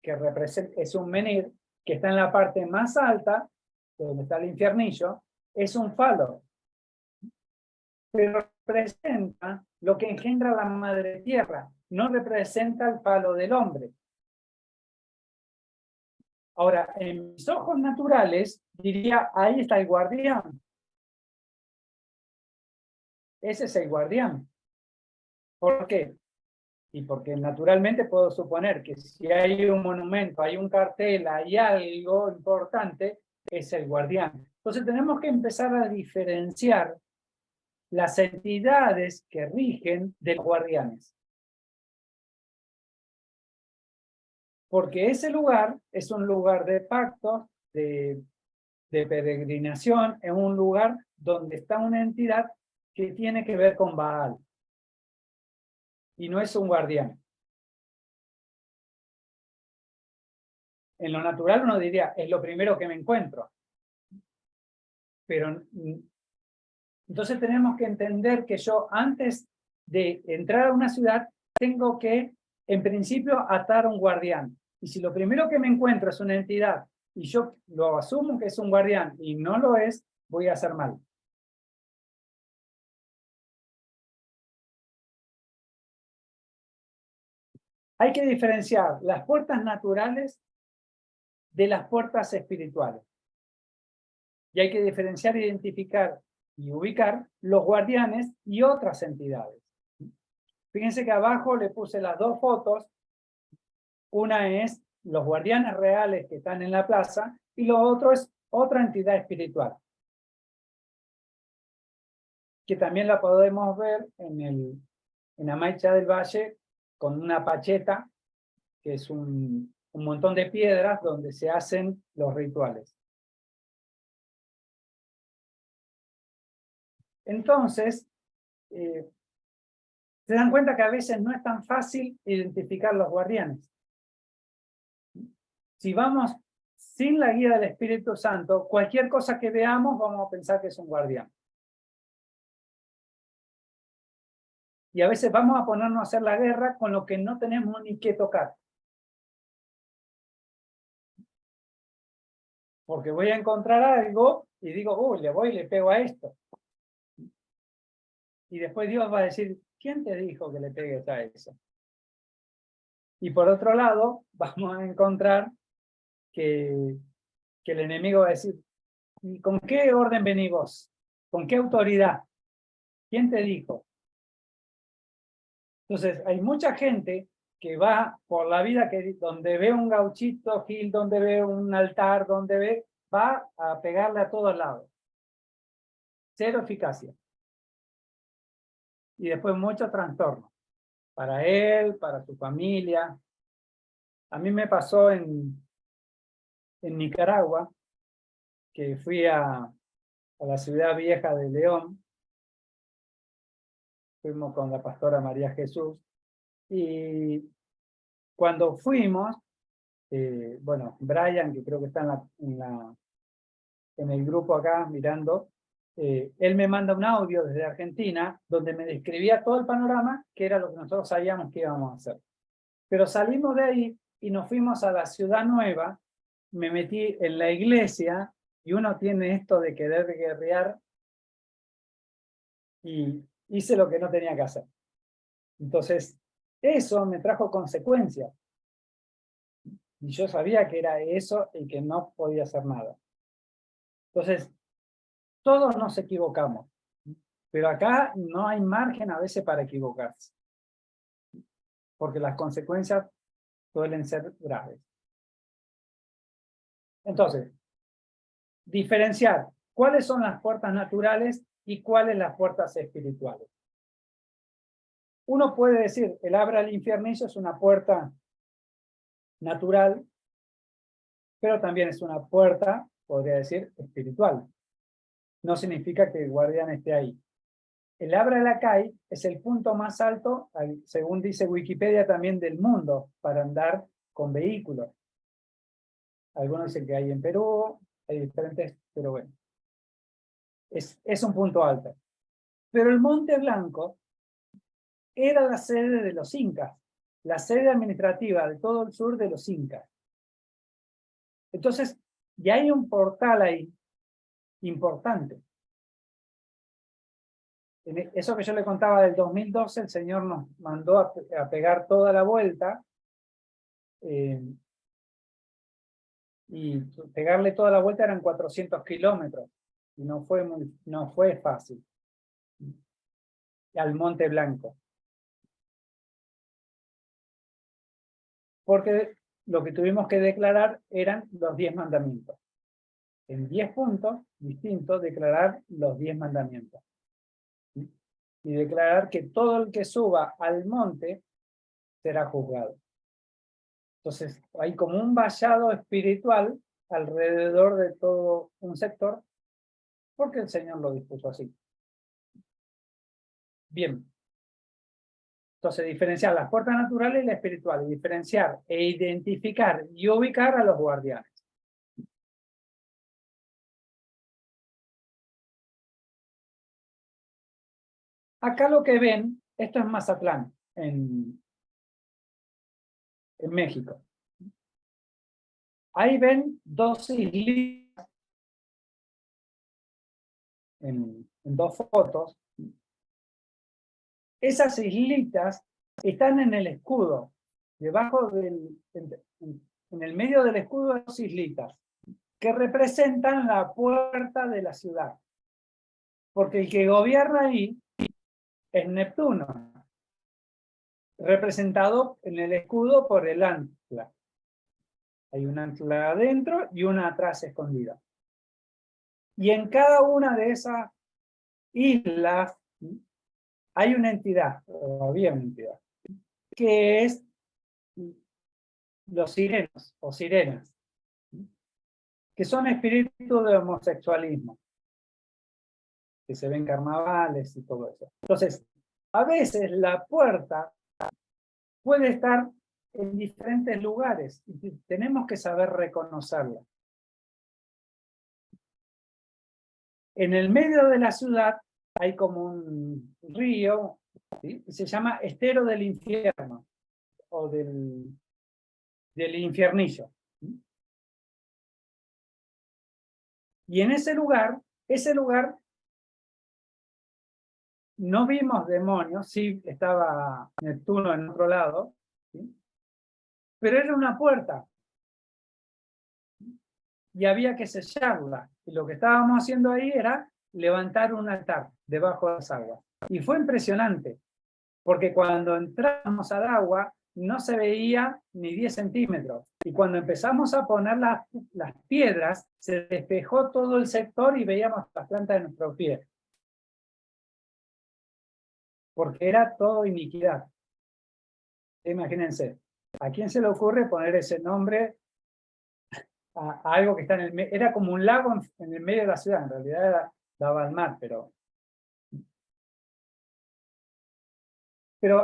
Speaker 1: que representa, es un menhir que está en la parte más alta, donde está el infiernillo, es un falo. Pero representa lo que engendra la madre tierra, no representa el falo del hombre. Ahora, en mis ojos naturales, diría, ahí está el guardián. Ese es el guardián. ¿Por qué? Y porque naturalmente puedo suponer que si hay un monumento, hay un cartel, hay algo importante, es el guardián. Entonces tenemos que empezar a diferenciar las entidades que rigen de los guardianes. Porque ese lugar es un lugar de pacto, de peregrinación, es un lugar donde está una entidad que tiene que ver con Baal. Y no es un guardián. En lo natural uno diría, es lo primero que me encuentro. Pero entonces tenemos que entender que yo antes de entrar a una ciudad tengo que, en principio, atar a un guardián. Y si lo primero que me encuentro es una entidad y yo lo asumo que es un guardián y no lo es, voy a hacer mal. Hay que diferenciar las puertas naturales de las puertas espirituales. Y hay que diferenciar, identificar y ubicar los guardianes y otras entidades. Fíjense que abajo le puse las dos fotos. Una es los guardianes reales que están en la plaza y lo otro es otra entidad espiritual, que también la podemos ver en Amaicha del Valle con una pacheta, que es un montón de piedras donde se hacen los rituales. Entonces, se dan cuenta que a veces no es tan fácil identificar los guardianes. Si vamos sin la guía del Espíritu Santo, cualquier cosa que veamos vamos a pensar que es un guardián. Y a veces vamos a ponernos a hacer la guerra con lo que no tenemos ni que tocar. Porque voy a encontrar algo y digo, uy, le voy y le pego a esto. Y después Dios va a decir, ¿quién te dijo que le pegues a eso? Y por otro lado, vamos a encontrar que el enemigo va a decir, ¿y con qué orden venís vos? ¿Con qué autoridad? ¿Quién te dijo? Entonces, hay mucha gente que va por la vida donde ve un gauchito Gil, donde ve un altar, va a pegarle a todos lados. Cero eficacia. Y después mucho trastorno. Para él, para su familia. A mí me pasó en Nicaragua, que fui a la ciudad vieja de León. Fuimos con la pastora María Jesús. Y cuando fuimos, bueno, Brian, que creo que está en el grupo acá mirando, él me manda un audio desde Argentina donde me describía todo el panorama, que era lo que nosotros sabíamos que íbamos a hacer. Pero salimos de ahí y nos fuimos a la ciudad nueva, me metí en la iglesia y uno tiene esto de querer guerrear y hice lo que no tenía que hacer. Entonces, eso me trajo consecuencias. Y yo sabía que era eso y que no podía hacer nada. Entonces, todos nos equivocamos, pero acá no hay margen a veces para equivocarse, porque las consecuencias suelen ser graves. Entonces, diferenciar cuáles son las puertas naturales y cuáles las puertas espirituales. Uno puede decir, el Abra al Infiernizo es una puerta natural, pero también es una puerta, podría decir, espiritual. No significa que el guardián esté ahí. El Abra de la Cai es el punto más alto, según dice Wikipedia, también del mundo para andar con vehículos. Algunos dicen que hay en Perú, hay diferentes, pero bueno. Es un punto alto. Pero el Monte Blanco era la sede de los incas, la sede administrativa de todo el sur de los incas. Entonces, ya hay un portal ahí importante. Eso que yo le contaba del 2012, el Señor nos mandó a pegar toda la vuelta. y pegarle toda la vuelta eran 400 kilómetros, y no fue fácil, al Monte Blanco. Porque lo que tuvimos que declarar eran los 10 mandamientos. En 10 puntos distintos, declarar los 10 mandamientos. Y declarar que todo el que suba al monte será juzgado. Entonces, hay como un vallado espiritual alrededor de todo un sector, porque el Señor lo dispuso así. Bien. Entonces, diferenciar las puertas naturales y las espirituales, diferenciar e identificar y ubicar a los guardianes. Acá lo que ven, esto es Mazatlán, en México. Ahí ven dos islitas en dos fotos. Esas islitas están en el escudo, debajo en el medio del escudo de dos islitas, que representan la puerta de la ciudad. Porque el que gobierna ahí es Neptuno, representado en el escudo por el ancla. Hay un ancla adentro y una atrás escondida. Y en cada una de esas islas hay una entidad, o había una entidad, que es los sirenos o sirenas, que son espíritus de homosexualismo, que se ven carnavales y todo eso. Entonces, a veces la puerta puede estar en diferentes lugares y tenemos que saber reconocerla. En el medio de la ciudad hay como un río, ¿sí? Se llama Estero del Infierno o del Infiernillo. Y en ese lugar no vimos demonios, sí estaba Neptuno en otro lado, ¿sí? Pero era una puerta y había que sellarla. Y lo que estábamos haciendo ahí era levantar un altar debajo de las aguas. Y fue impresionante, porque cuando entramos al agua no se veía ni 10 centímetros. Y cuando empezamos a poner las piedras, se despejó todo el sector y veíamos las plantas de nuestros pies. Porque era todo iniquidad. Imagínense, ¿a quién se le ocurre poner ese nombre a algo que está en el medio? Era como un lago en el medio de la ciudad, en realidad daba al mar, pero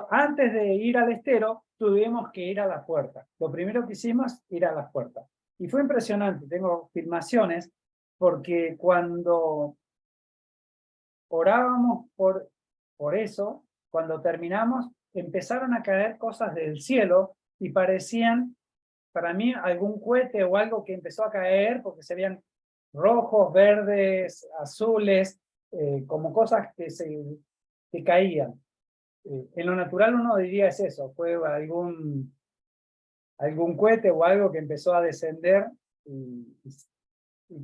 Speaker 1: antes de ir al estero, tuvimos que ir a las puertas. Lo primero que hicimos, ir a las puertas. Y fue impresionante, tengo filmaciones, porque cuando orábamos por eso, cuando terminamos, empezaron a caer cosas del cielo y parecían, para mí, algún cohete o algo que empezó a caer, porque se veían rojos, verdes, azules, como cosas que caían. En lo natural uno diría es eso, fue algún cohete o algo que empezó a descender,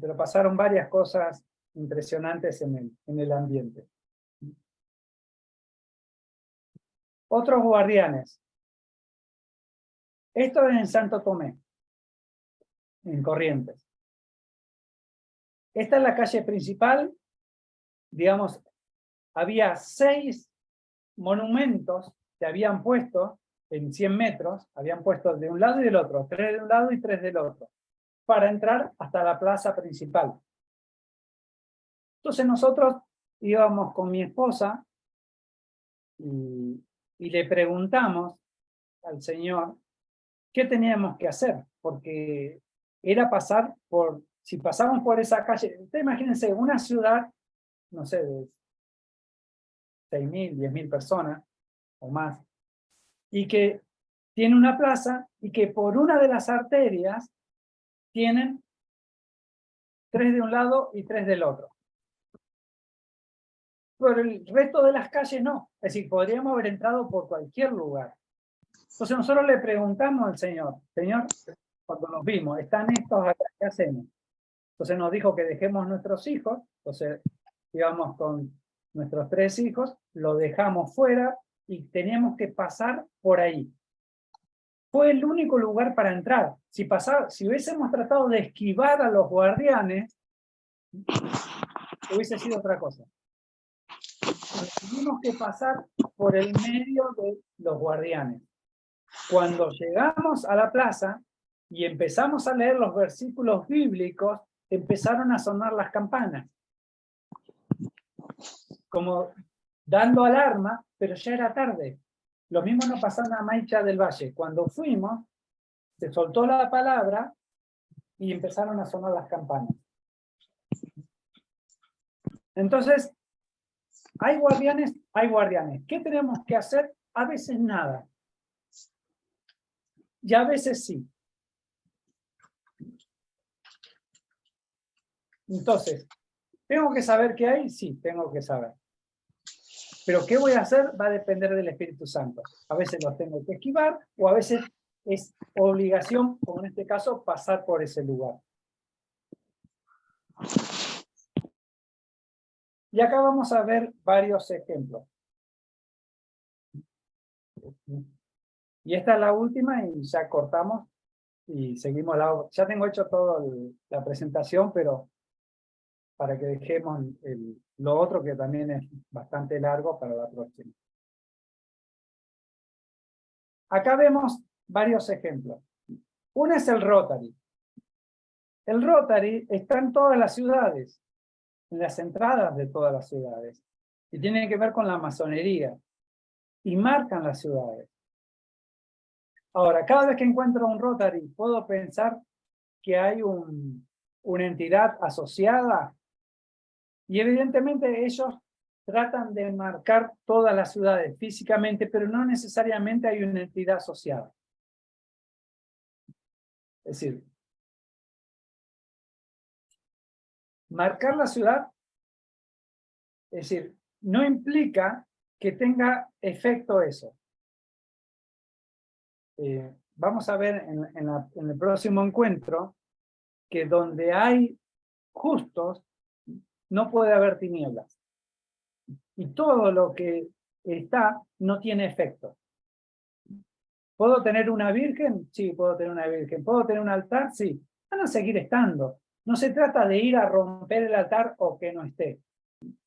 Speaker 1: pero pasaron varias cosas impresionantes en el ambiente. Otros guardianes. Esto es en Santo Tomé, en Corrientes. Esta es la calle principal, digamos, había 6 monumentos que habían puesto en 100 metros, habían puesto de un lado y del otro, 3 de un lado y 3 del otro, para entrar hasta la plaza principal. Entonces nosotros íbamos con mi esposa y le preguntamos al Señor qué teníamos que hacer, porque era pasar por, si pasamos por esa calle, ustedes imagínense una ciudad, no sé, de 6.000, 10.000 personas o más, y que tiene una plaza y que por una de las arterias tienen 3 de un lado y 3 del otro. Pero el resto de las calles no. Es decir, podríamos haber entrado por cualquier lugar. Entonces nosotros le preguntamos al Señor, Señor, cuando nos vimos, están estos acá, ¿qué hacemos? Entonces nos dijo que dejemos nuestros hijos, entonces íbamos con nuestros 3 hijos, lo dejamos fuera y teníamos que pasar por ahí. Fue el único lugar para entrar. Si hubiésemos tratado de esquivar a los guardianes, hubiese sido otra cosa. Tuvimos que pasar por el medio de los guardianes. Cuando llegamos a la plaza y empezamos a leer los versículos bíblicos, empezaron a sonar las campanas, como dando alarma, pero ya era tarde. Lo mismo nos pasó en Amaicha del Valle. Cuando fuimos, se soltó la palabra y empezaron a sonar las campanas. Entonces, hay guardianes, hay guardianes. ¿Qué tenemos que hacer? A veces nada. Y a veces sí. Entonces, ¿tengo que saber qué hay? Sí, tengo que saber. Pero ¿qué voy a hacer? Va a depender del Espíritu Santo. A veces los tengo que esquivar o a veces es obligación, como en este caso, pasar por ese lugar. Y acá vamos a ver varios ejemplos. Y esta es la última y ya cortamos y seguimos ya tengo hecho toda la presentación, pero para que dejemos lo otro que también es bastante largo para la próxima. Acá vemos varios ejemplos. Uno es el Rotary. El Rotary está en todas las ciudades, en las entradas de todas las ciudades, y tiene que ver con la masonería, y marcan las ciudades. Ahora, cada vez que encuentro un Rotary, puedo pensar que hay una entidad asociada, y evidentemente ellos tratan de marcar todas las ciudades físicamente, pero no necesariamente hay una entidad asociada. Es decir, marcar la ciudad, es decir, no implica que tenga efecto eso. Vamos a ver en el próximo encuentro que donde hay justos no puede haber tinieblas. Y todo lo que está no tiene efecto. ¿Puedo tener una virgen? Sí, puedo tener una virgen. ¿Puedo tener un altar? Sí. Van a seguir estando. No se trata de ir a romper el altar o que no esté.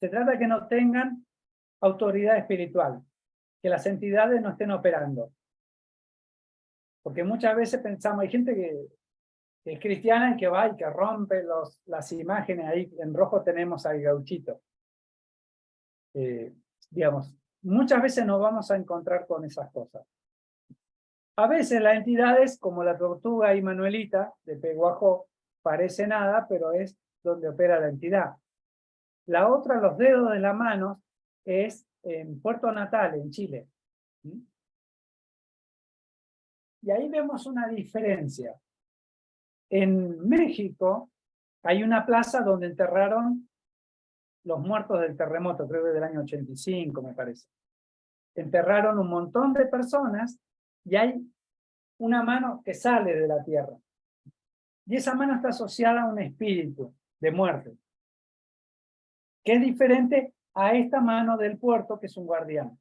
Speaker 1: Se trata de que no tengan autoridad espiritual, que las entidades no estén operando. Porque muchas veces pensamos, hay gente que es cristiana y que va y que rompe las imágenes. Ahí en rojo tenemos al gauchito. Digamos, muchas veces nos vamos a encontrar con esas cosas. A veces las entidades, como la tortuga y Manuelita de Peguajó, parece nada, pero es donde opera la entidad. La otra, los dedos de la mano, es en Puerto Natal, en Chile. Y ahí vemos una diferencia. En México hay una plaza donde enterraron los muertos del terremoto, creo que del año 85, me parece. Enterraron un montón de personas y hay una mano que sale de la tierra. Y esa mano está asociada a un espíritu de muerte, que es diferente a esta mano del puerto, que es un guardián.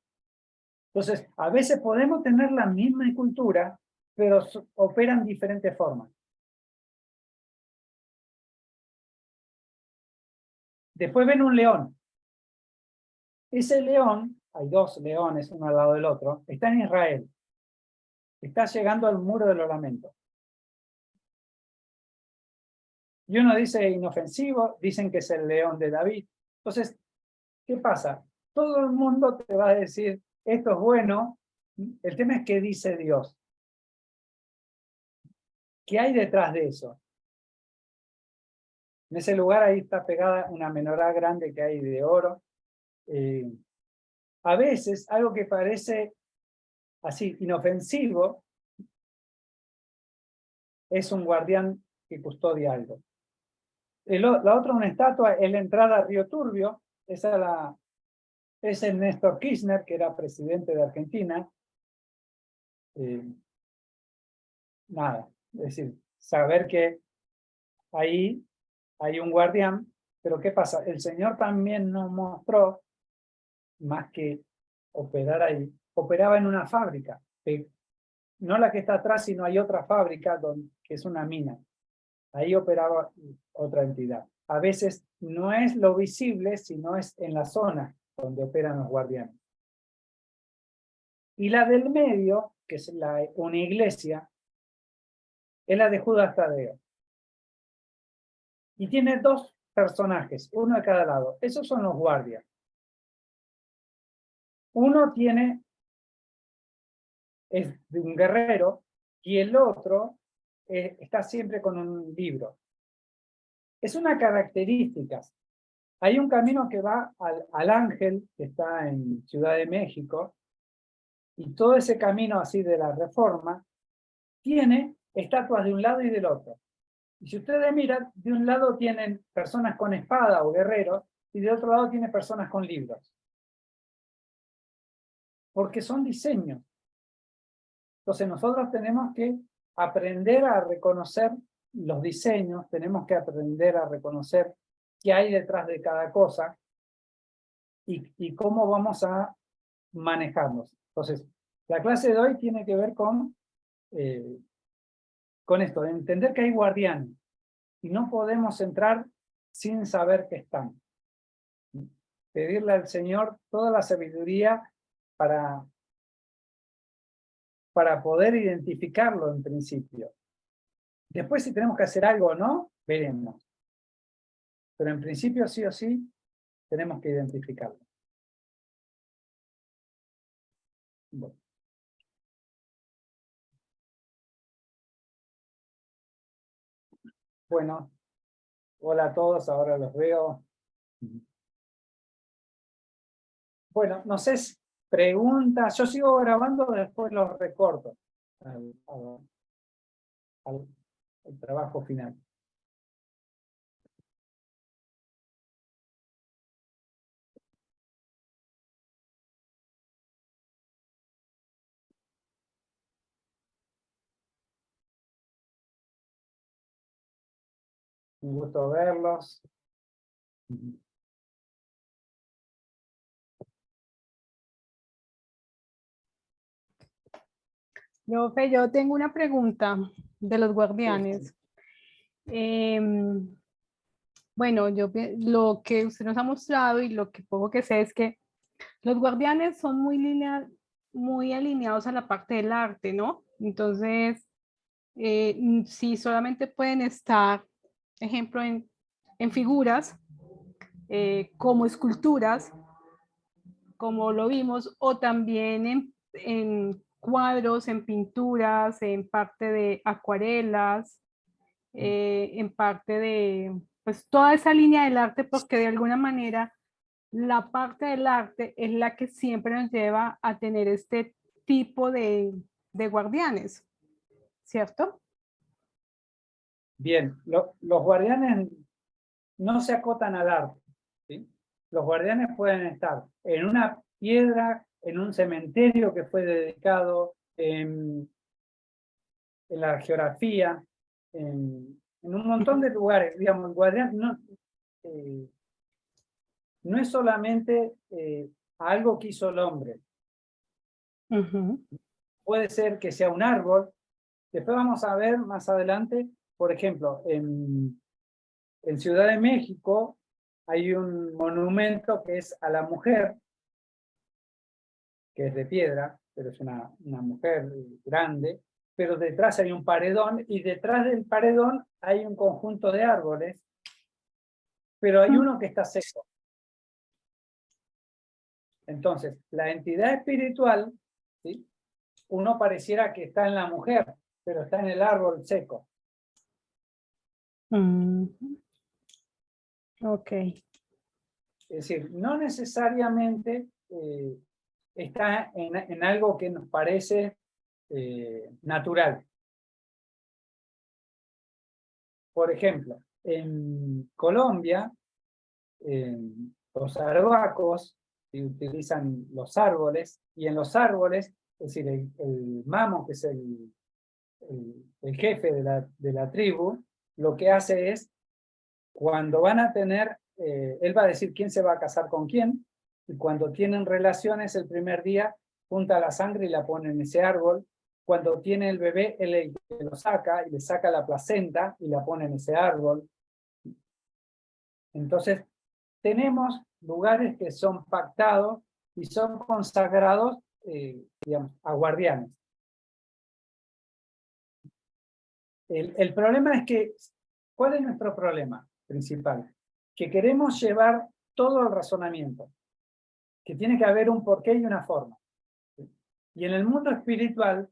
Speaker 1: Entonces, a veces podemos tener la misma cultura, pero operan diferentes formas. Después ven un león. Ese león, hay 2 leones, uno al lado del otro, está en Israel. Está llegando al muro de los lamentos. Y uno dice inofensivo, dicen que es el león de David. Entonces, ¿qué pasa? Todo el mundo te va a decir, esto es bueno. El tema es qué dice Dios. ¿Qué hay detrás de eso? En ese lugar ahí está pegada una menorá grande que hay de oro. A veces, algo que parece así inofensivo, es un guardián que custodia algo. La otra, una estatua, es la entrada a Río Turbio. Esa es el Néstor Kirchner, que era presidente de Argentina. Nada, es decir, saber que ahí hay un guardián, pero ¿qué pasa? El Señor también nos mostró, más que operar ahí, operaba en una fábrica, no la que está atrás, sino hay otra fábrica que es una mina. Ahí operaba otra entidad. A veces no es lo visible, sino es en la zona donde operan los guardianes. Y la del medio, que es una iglesia, es la de Judas Tadeo. Y tiene dos personajes, uno de cada lado. Esos son los guardias. Uno es de un guerrero y el otro está siempre con un libro. Es una característica. Hay un camino que va al Ángel, que está en Ciudad de México, y todo ese camino así de la Reforma tiene estatuas de un lado y del otro. Y si ustedes miran, de un lado tienen personas con espada o guerreros, y de otro lado tiene personas con libros. Porque son diseños. Entonces nosotros tenemos que aprender a reconocer los diseños, tenemos que aprender a reconocer qué hay detrás de cada cosa y cómo vamos a manejarlos. Entonces, la clase de hoy tiene que ver con esto, de entender que hay guardianes y no podemos entrar sin saber que están. Pedirle al Señor toda la sabiduría para poder identificarlo en principio. Después, si tenemos que hacer algo o no, veremos. Pero en principio, sí o sí, tenemos que identificarlo. Bueno. Bueno, hola a todos, ahora los veo. Bueno, no sé, preguntas, yo sigo grabando, después los recorto al trabajo final. Un gusto verlos.
Speaker 2: Profe, yo tengo una pregunta de los guardianes. Bueno, lo que usted nos ha mostrado y lo que poco que sé es que los guardianes son muy alineados a la parte del arte, ¿no? Entonces, si solamente pueden estar, ejemplo, en figuras, como esculturas, como lo vimos, o también en cuadros, en pinturas, en parte de acuarelas, en parte de, pues, toda esa línea del arte, porque de alguna manera la parte del arte es la que siempre nos lleva a tener este tipo de guardianes, ¿cierto?
Speaker 1: Bien, los guardianes no se acotan al arte, ¿sí? Los guardianes pueden estar en una piedra, en un cementerio que fue dedicado en la geografía, en un montón de lugares. Digamos, el guardián no es solamente algo que hizo el hombre. Puede ser que sea un árbol. Después vamos a ver más adelante, por ejemplo, en Ciudad de México hay un monumento que es a la mujer, que es de piedra, pero es una mujer grande, pero detrás hay un paredón y detrás del paredón hay un conjunto de árboles, pero hay uno que está seco. Entonces, la entidad espiritual, ¿sí? Uno pareciera que está en la mujer, pero está en el árbol seco.
Speaker 2: Ok.
Speaker 1: Es decir, no necesariamente está en algo que nos parece natural. Por ejemplo, en Colombia, los arhuacos utilizan los árboles, y en los árboles, es decir, el mamo, que es el el jefe de la tribu, lo que hace es, cuando van a tener, él va a decir quién se va a casar con quién, y cuando tienen relaciones el primer día, junta la sangre y la pone en ese árbol. Cuando tiene el bebé, él lo saca y le saca la placenta y la pone en ese árbol. Entonces, tenemos lugares que son pactados y son consagrados, digamos, a guardianes. El problema es que, ¿cuál es nuestro problema principal? Que queremos llevar todo al razonamiento, que tiene que haber un porqué y una forma. Y en el mundo espiritual,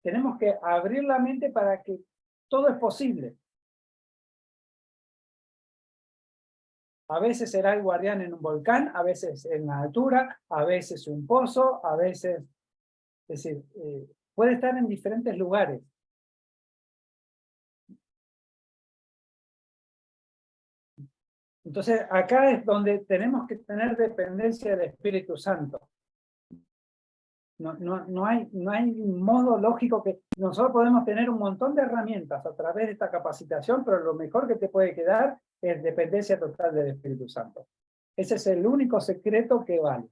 Speaker 1: tenemos que abrir la mente para que todo es posible. A veces será el guardián en un volcán, a veces en la altura, a veces un pozo, a veces, es decir, puede estar en diferentes lugares. Entonces, acá es donde tenemos que tener dependencia del Espíritu Santo. No hay un modo lógico que nosotros podemos tener un montón de herramientas a través de esta capacitación, pero lo mejor que te puede quedar es dependencia total del Espíritu Santo. Ese es el único secreto que vale.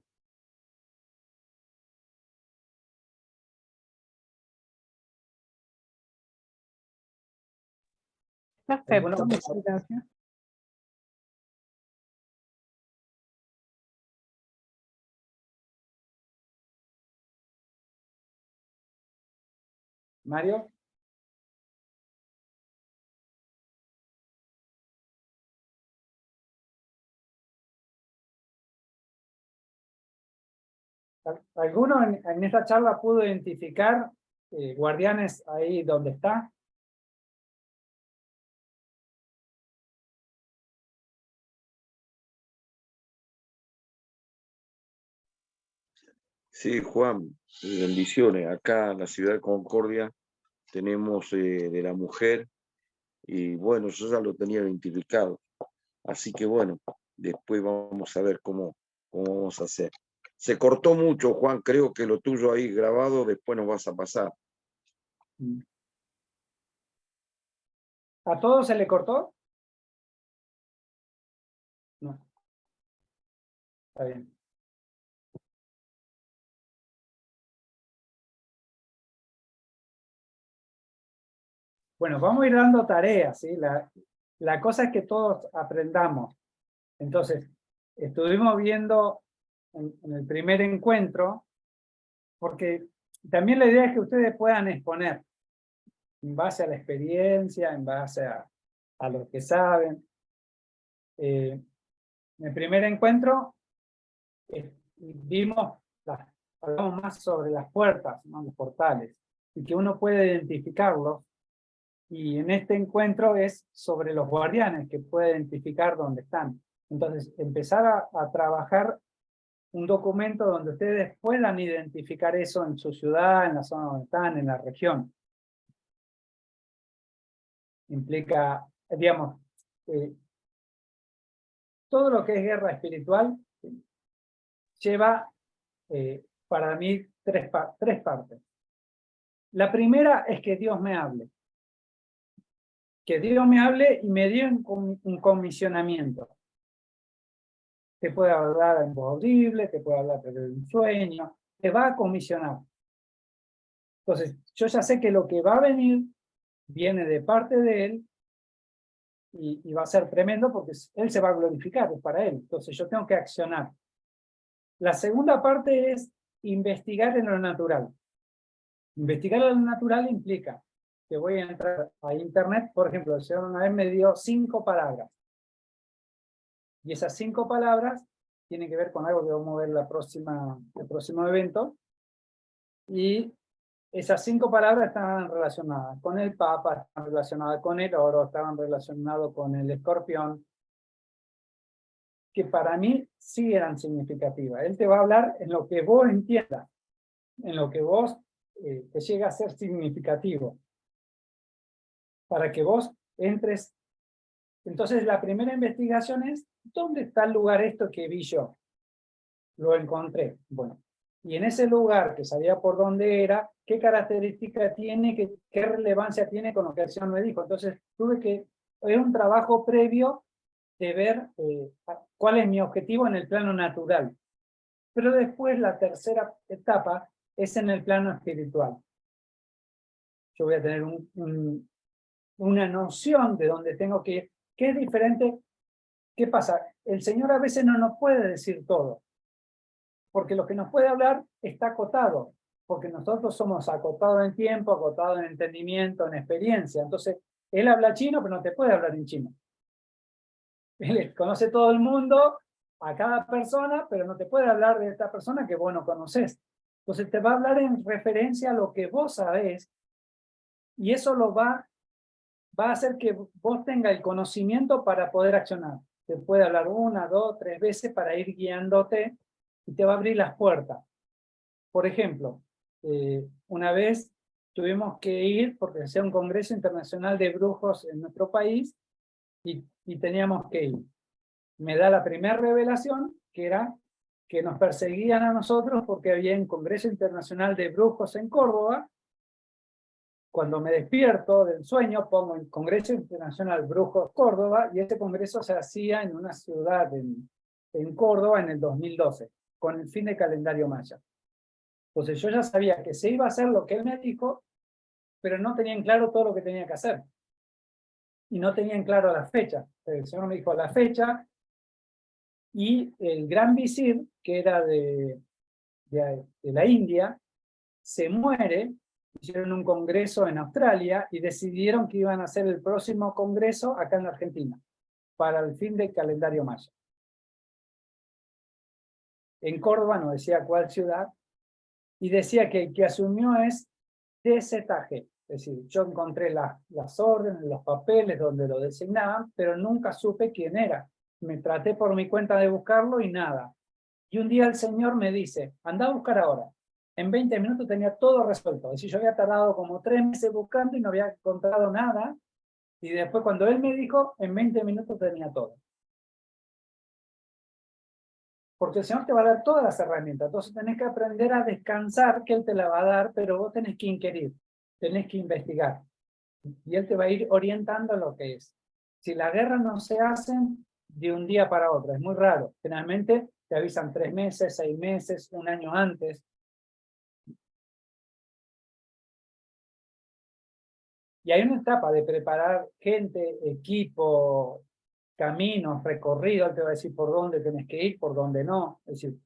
Speaker 2: Perfecto, muchas gracias.
Speaker 1: Mario. ¿Alguno en esta charla pudo identificar guardianes ahí donde está?
Speaker 3: Sí, Juan, bendiciones. Acá en la ciudad de Concordia tenemos de la mujer y bueno, yo ya lo tenía identificado. Así que bueno, después vamos a ver cómo vamos a hacer. Se cortó mucho, Juan, creo que lo tuyo ahí grabado, después nos vas a pasar.
Speaker 1: ¿A todos se le cortó? No. Está bien. Bueno, vamos a ir dando tareas, ¿sí? La cosa es que todos aprendamos. Entonces, estuvimos viendo en el primer encuentro, porque también la idea es que ustedes puedan exponer en base a la experiencia, en base a lo que saben. En el primer encuentro hablamos más sobre las puertas, ¿no? Los portales, y que uno puede identificarlos. Y en este encuentro es sobre los guardianes, que puede identificar dónde están. Entonces, empezar a trabajar un documento donde ustedes puedan identificar eso en su ciudad, en la zona donde están, en la región. Implica, digamos, todo lo que es guerra espiritual lleva, para mí, tres partes. La primera es que Dios me hable. Que Dios me hable y me dio un comisionamiento. Te puede hablar en voz audible, te puede hablar de un sueño, te va a comisionar. Entonces, yo ya sé que lo que va a venir viene de parte de Él y va a ser tremendo porque Él se va a glorificar, es para Él. Entonces, yo tengo que accionar. La segunda parte es investigar en lo natural. Investigar en lo natural implica que voy a entrar a internet, por ejemplo, el Señor una vez me dio 5 palabras. Y esas 5 palabras tienen que ver con algo que vamos a ver el próximo evento. Y esas 5 palabras estaban relacionadas con el Papa, estaban relacionadas con el oro, estaban relacionadas con el escorpión, que para mí sí eran significativas. Él te va a hablar en lo que vos entiendas, en lo que vos te llega a ser significativo, para que vos entres. Entonces la primera investigación es, ¿dónde está el lugar esto que vi yo? Lo encontré. Bueno, Y en ese lugar, que sabía por dónde era, qué característica tiene, qué relevancia tiene con lo que el Señor me dijo. Entonces tuve que, es un trabajo previo de ver cuál es mi objetivo en el plano natural. Pero después la tercera etapa es en el plano espiritual. Yo voy a tener una noción de dónde tengo que ir, que es diferente. ¿Qué pasa? El Señor a veces no nos puede decir todo, porque lo que nos puede hablar está acotado, porque nosotros somos acotados en tiempo, acotados en entendimiento, en experiencia. Entonces, Él habla chino, pero no te puede hablar en chino. Él conoce todo el mundo, a cada persona, pero no te puede hablar de esta persona que vos no conoces. Entonces te va a hablar en referencia a lo que vos sabés, y eso va a hacer que vos tengas el conocimiento para poder accionar. Te puede hablar 1, 2, 3 veces para ir guiándote y te va a abrir las puertas. Por ejemplo, una vez tuvimos que ir porque hacía un congreso internacional de brujos en nuestro país y teníamos que ir. Me da la primera revelación, que era que nos perseguían a nosotros porque había un congreso internacional de brujos en Córdoba. Cuando me despierto del sueño, pongo el Congreso Internacional Brujos Córdoba, y este congreso se hacía en una ciudad en Córdoba en el 2012, con el fin de calendario maya. Entonces yo ya sabía que se iba a hacer lo que él me dijo, pero no tenían claro todo lo que tenía que hacer. Y no tenían claro la fecha. El Señor me dijo la fecha, y el gran visir, que era de la India, se muere. Hicieron un congreso en Australia y decidieron que iban a hacer el próximo congreso acá en la Argentina, para el fin del calendario maya. En Córdoba, no decía cuál ciudad, y decía que el que asumió es DZG. Es decir, yo encontré las órdenes, los papeles donde lo designaban, pero nunca supe quién era. Me traté por mi cuenta de buscarlo y nada. Y un día el Señor me dice, anda a buscar ahora. En 20 minutos tenía todo resuelto. Es decir, yo había tardado como 3 meses buscando y no había encontrado nada. Y después cuando Él me dijo, en 20 minutos tenía todo. Porque el Señor te va a dar todas las herramientas. Entonces tenés que aprender a descansar, que Él te la va a dar, pero vos tenés que inquirir, tenés que investigar. Y Él te va a ir orientando lo que es. Si las guerras no se hacen de un día para otro, es muy raro. Generalmente te avisan 3 meses, 6 meses, 1 año antes. Y hay una etapa de preparar gente, equipo, caminos, recorrido. Él te va a decir por dónde tenés que ir, por dónde no. Es decir,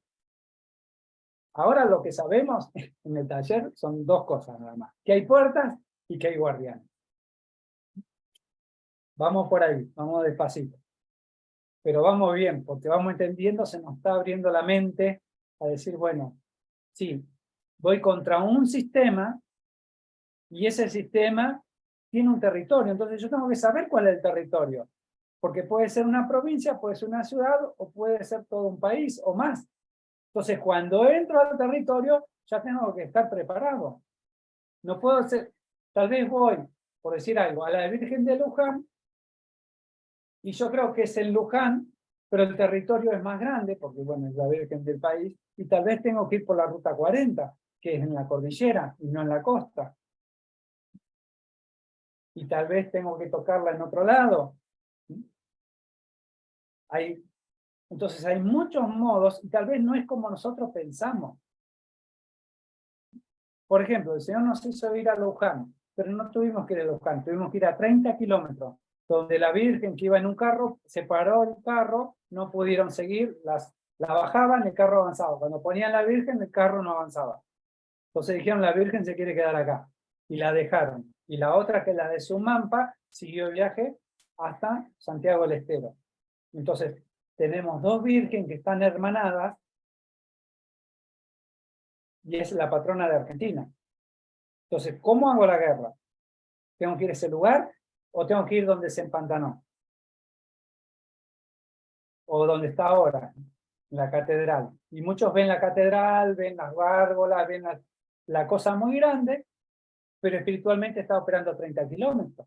Speaker 1: ahora lo que sabemos en el taller son 2 cosas nada más. Que hay puertas y que hay guardianes. Vamos por ahí, vamos despacito. Pero vamos bien, porque vamos entendiendo, se nos está abriendo la mente a decir, bueno, sí, voy contra un sistema y ese sistema tiene un territorio. Entonces yo tengo que saber cuál es el territorio. Porque puede ser una provincia, puede ser una ciudad o puede ser todo un país o más. Entonces cuando entro al territorio ya tengo que estar preparado. No puedo ser, tal vez voy, por decir algo, a la Virgen de Luján, y yo creo que es en Luján, pero el territorio es más grande, porque bueno, es la Virgen del país, y tal vez tengo que ir por la ruta 40, que es en la cordillera y no en la costa. Y tal vez tengo que tocarla en otro lado. Entonces hay muchos modos, y tal vez no es como nosotros pensamos. Por ejemplo, el Señor nos hizo ir a Luján, pero no tuvimos que ir a Luján, tuvimos que ir a 30 kilómetros, donde la Virgen que iba en un carro, se paró el carro, no pudieron seguir, la bajaban, el carro avanzaba. Cuando ponían la Virgen, el carro no avanzaba. Entonces dijeron, la Virgen se quiere quedar acá, y la dejaron. Y la otra, que es la de Sumampa, siguió el viaje hasta Santiago del Estero. Entonces, tenemos 2 vírgenes que están hermanadas, y es la patrona de Argentina. Entonces, ¿cómo hago la guerra? ¿Tengo que ir a ese lugar o tengo que ir donde se empantanó? O donde está ahora, la catedral. Y muchos ven la catedral, ven las gárgolas, ven la cosa muy grande, pero espiritualmente está operando a 30 kilómetros.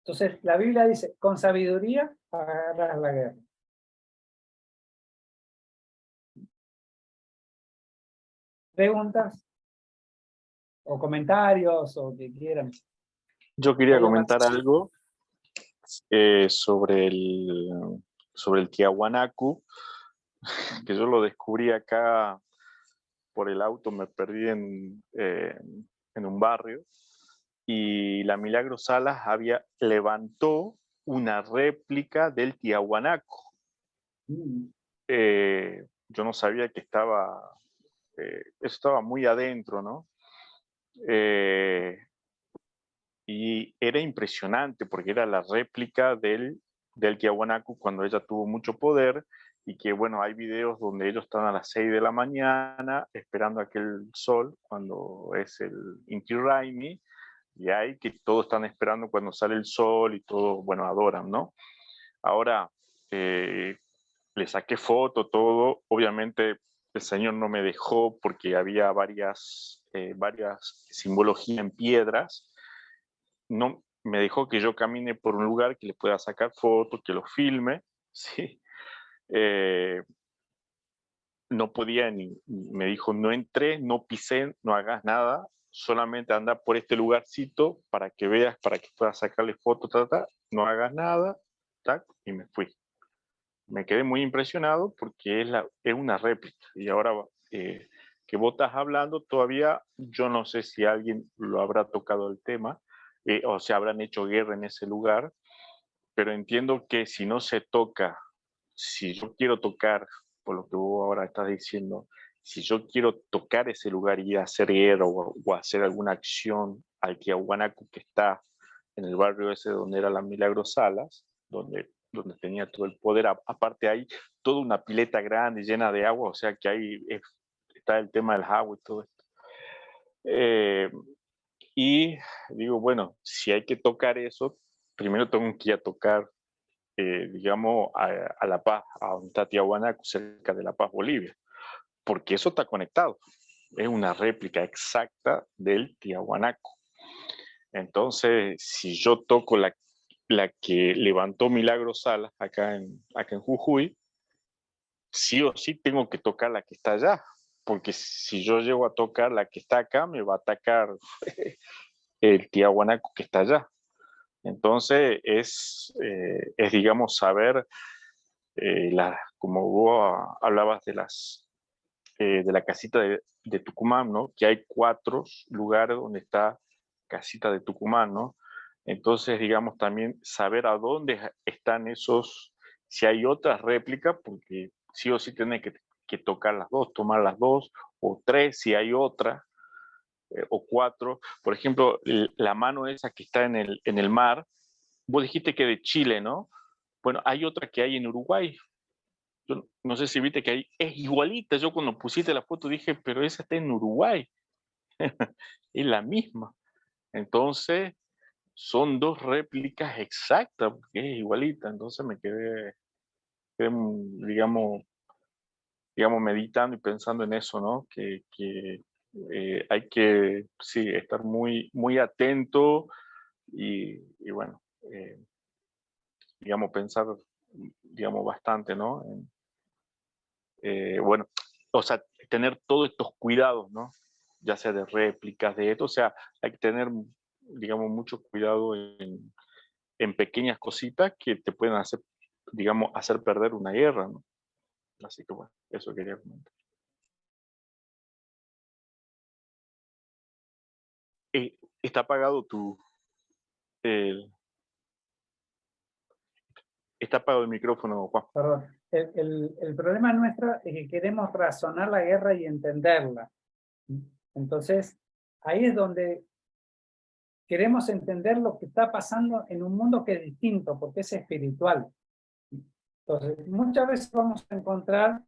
Speaker 1: Entonces, la Biblia dice, con sabiduría agarrar la guerra. ¿Preguntas? ¿O comentarios? O que quieran.
Speaker 4: Yo quería
Speaker 1: Algo más.
Speaker 4: comentar algo sobre el Tiahuanacu, que yo lo descubrí acá por el auto, me perdí en un barrio, y la Milagro Salas levantó una réplica del Tiahuanacu. Yo no sabía que eso estaba muy adentro, ¿no? Y era impresionante porque era la réplica del Tiahuanacu cuando ella tuvo mucho poder, y que bueno, hay videos donde ellos están a las 6 de la mañana esperando aquel sol cuando es el Inti Raymi, y hay que todos están esperando cuando sale el sol y todo, bueno, adoran, ¿no? Ahora, le saqué foto, todo, obviamente el señor no me dejó porque había varias simbologías en piedras. No me dejó que yo camine por un lugar que le pueda sacar fotos, que lo filme, ¿sí? No podía me dijo, no entré, no pisé, no hagas nada, solamente anda por este lugarcito para que veas, para que puedas sacarle fotos, no hagas nada, tac, y me fui. Me quedé muy impresionado porque es una réplica, y ahora que vos estás hablando, todavía yo no sé si alguien lo habrá tocado el tema, o se habrán hecho guerra en ese lugar, pero entiendo que si no se toca, si yo quiero tocar, por lo que vos ahora estás diciendo, si yo quiero tocar ese lugar y ir a hacer guerra o hacer alguna acción al Tiahuanacu que está en el barrio ese donde era la Milagro Salas, donde tenía todo el poder, aparte hay toda una pileta grande llena de agua, o sea que ahí está el tema del agua y todo esto. Y digo, bueno, si hay que tocar eso, primero tengo que ir a tocar, digamos, a La Paz, a donde está Tiahuanacu, cerca de La Paz, Bolivia, porque eso está conectado. Es una réplica exacta del Tiahuanacu. Entonces, si yo toco la que levantó Milagro Salas acá en Jujuy, sí o sí tengo que tocar la que está allá, porque si yo llego a tocar la que está acá, me va a atacar el Tiahuanacu que está allá. Entonces digamos, saber, como vos hablabas de la casita de Tucumán, ¿no? Que hay 4 lugares donde está casita de Tucumán, ¿no? Entonces, digamos, también saber a dónde están esos, si hay otras réplicas, porque sí o sí tiene que tocar las 2, tomar las 2, o 3 si hay otra, o 4. Por ejemplo, la mano esa que está en el mar, vos dijiste que de Chile, ¿no? Bueno, hay otra que hay en Uruguay. Yo no sé si viste que es igualita. Yo cuando pusiste la foto dije, pero esa está en Uruguay. Es la misma. Entonces, son 2 réplicas exactas, porque es igualita. Entonces me quedé digamos, meditando y pensando en eso, ¿no? Que hay que, sí, estar muy, muy atento y bueno, digamos, pensar, digamos, bastante, ¿no? Bueno, o sea, tener todos estos cuidados, ¿no? Ya sea de réplicas, de esto, o sea, hay que tener, digamos, mucho cuidado en pequeñas cositas que te pueden hacer, digamos, hacer perder una guerra, ¿no? Así que bueno, eso quería comentar. Está apagado está apagado el micrófono, Juan.
Speaker 1: Perdón. El problema nuestro es que queremos razonar la guerra y entenderla. Entonces, ahí es donde queremos entender lo que está pasando en un mundo que es distinto, porque es espiritual. Entonces, muchas veces vamos a encontrar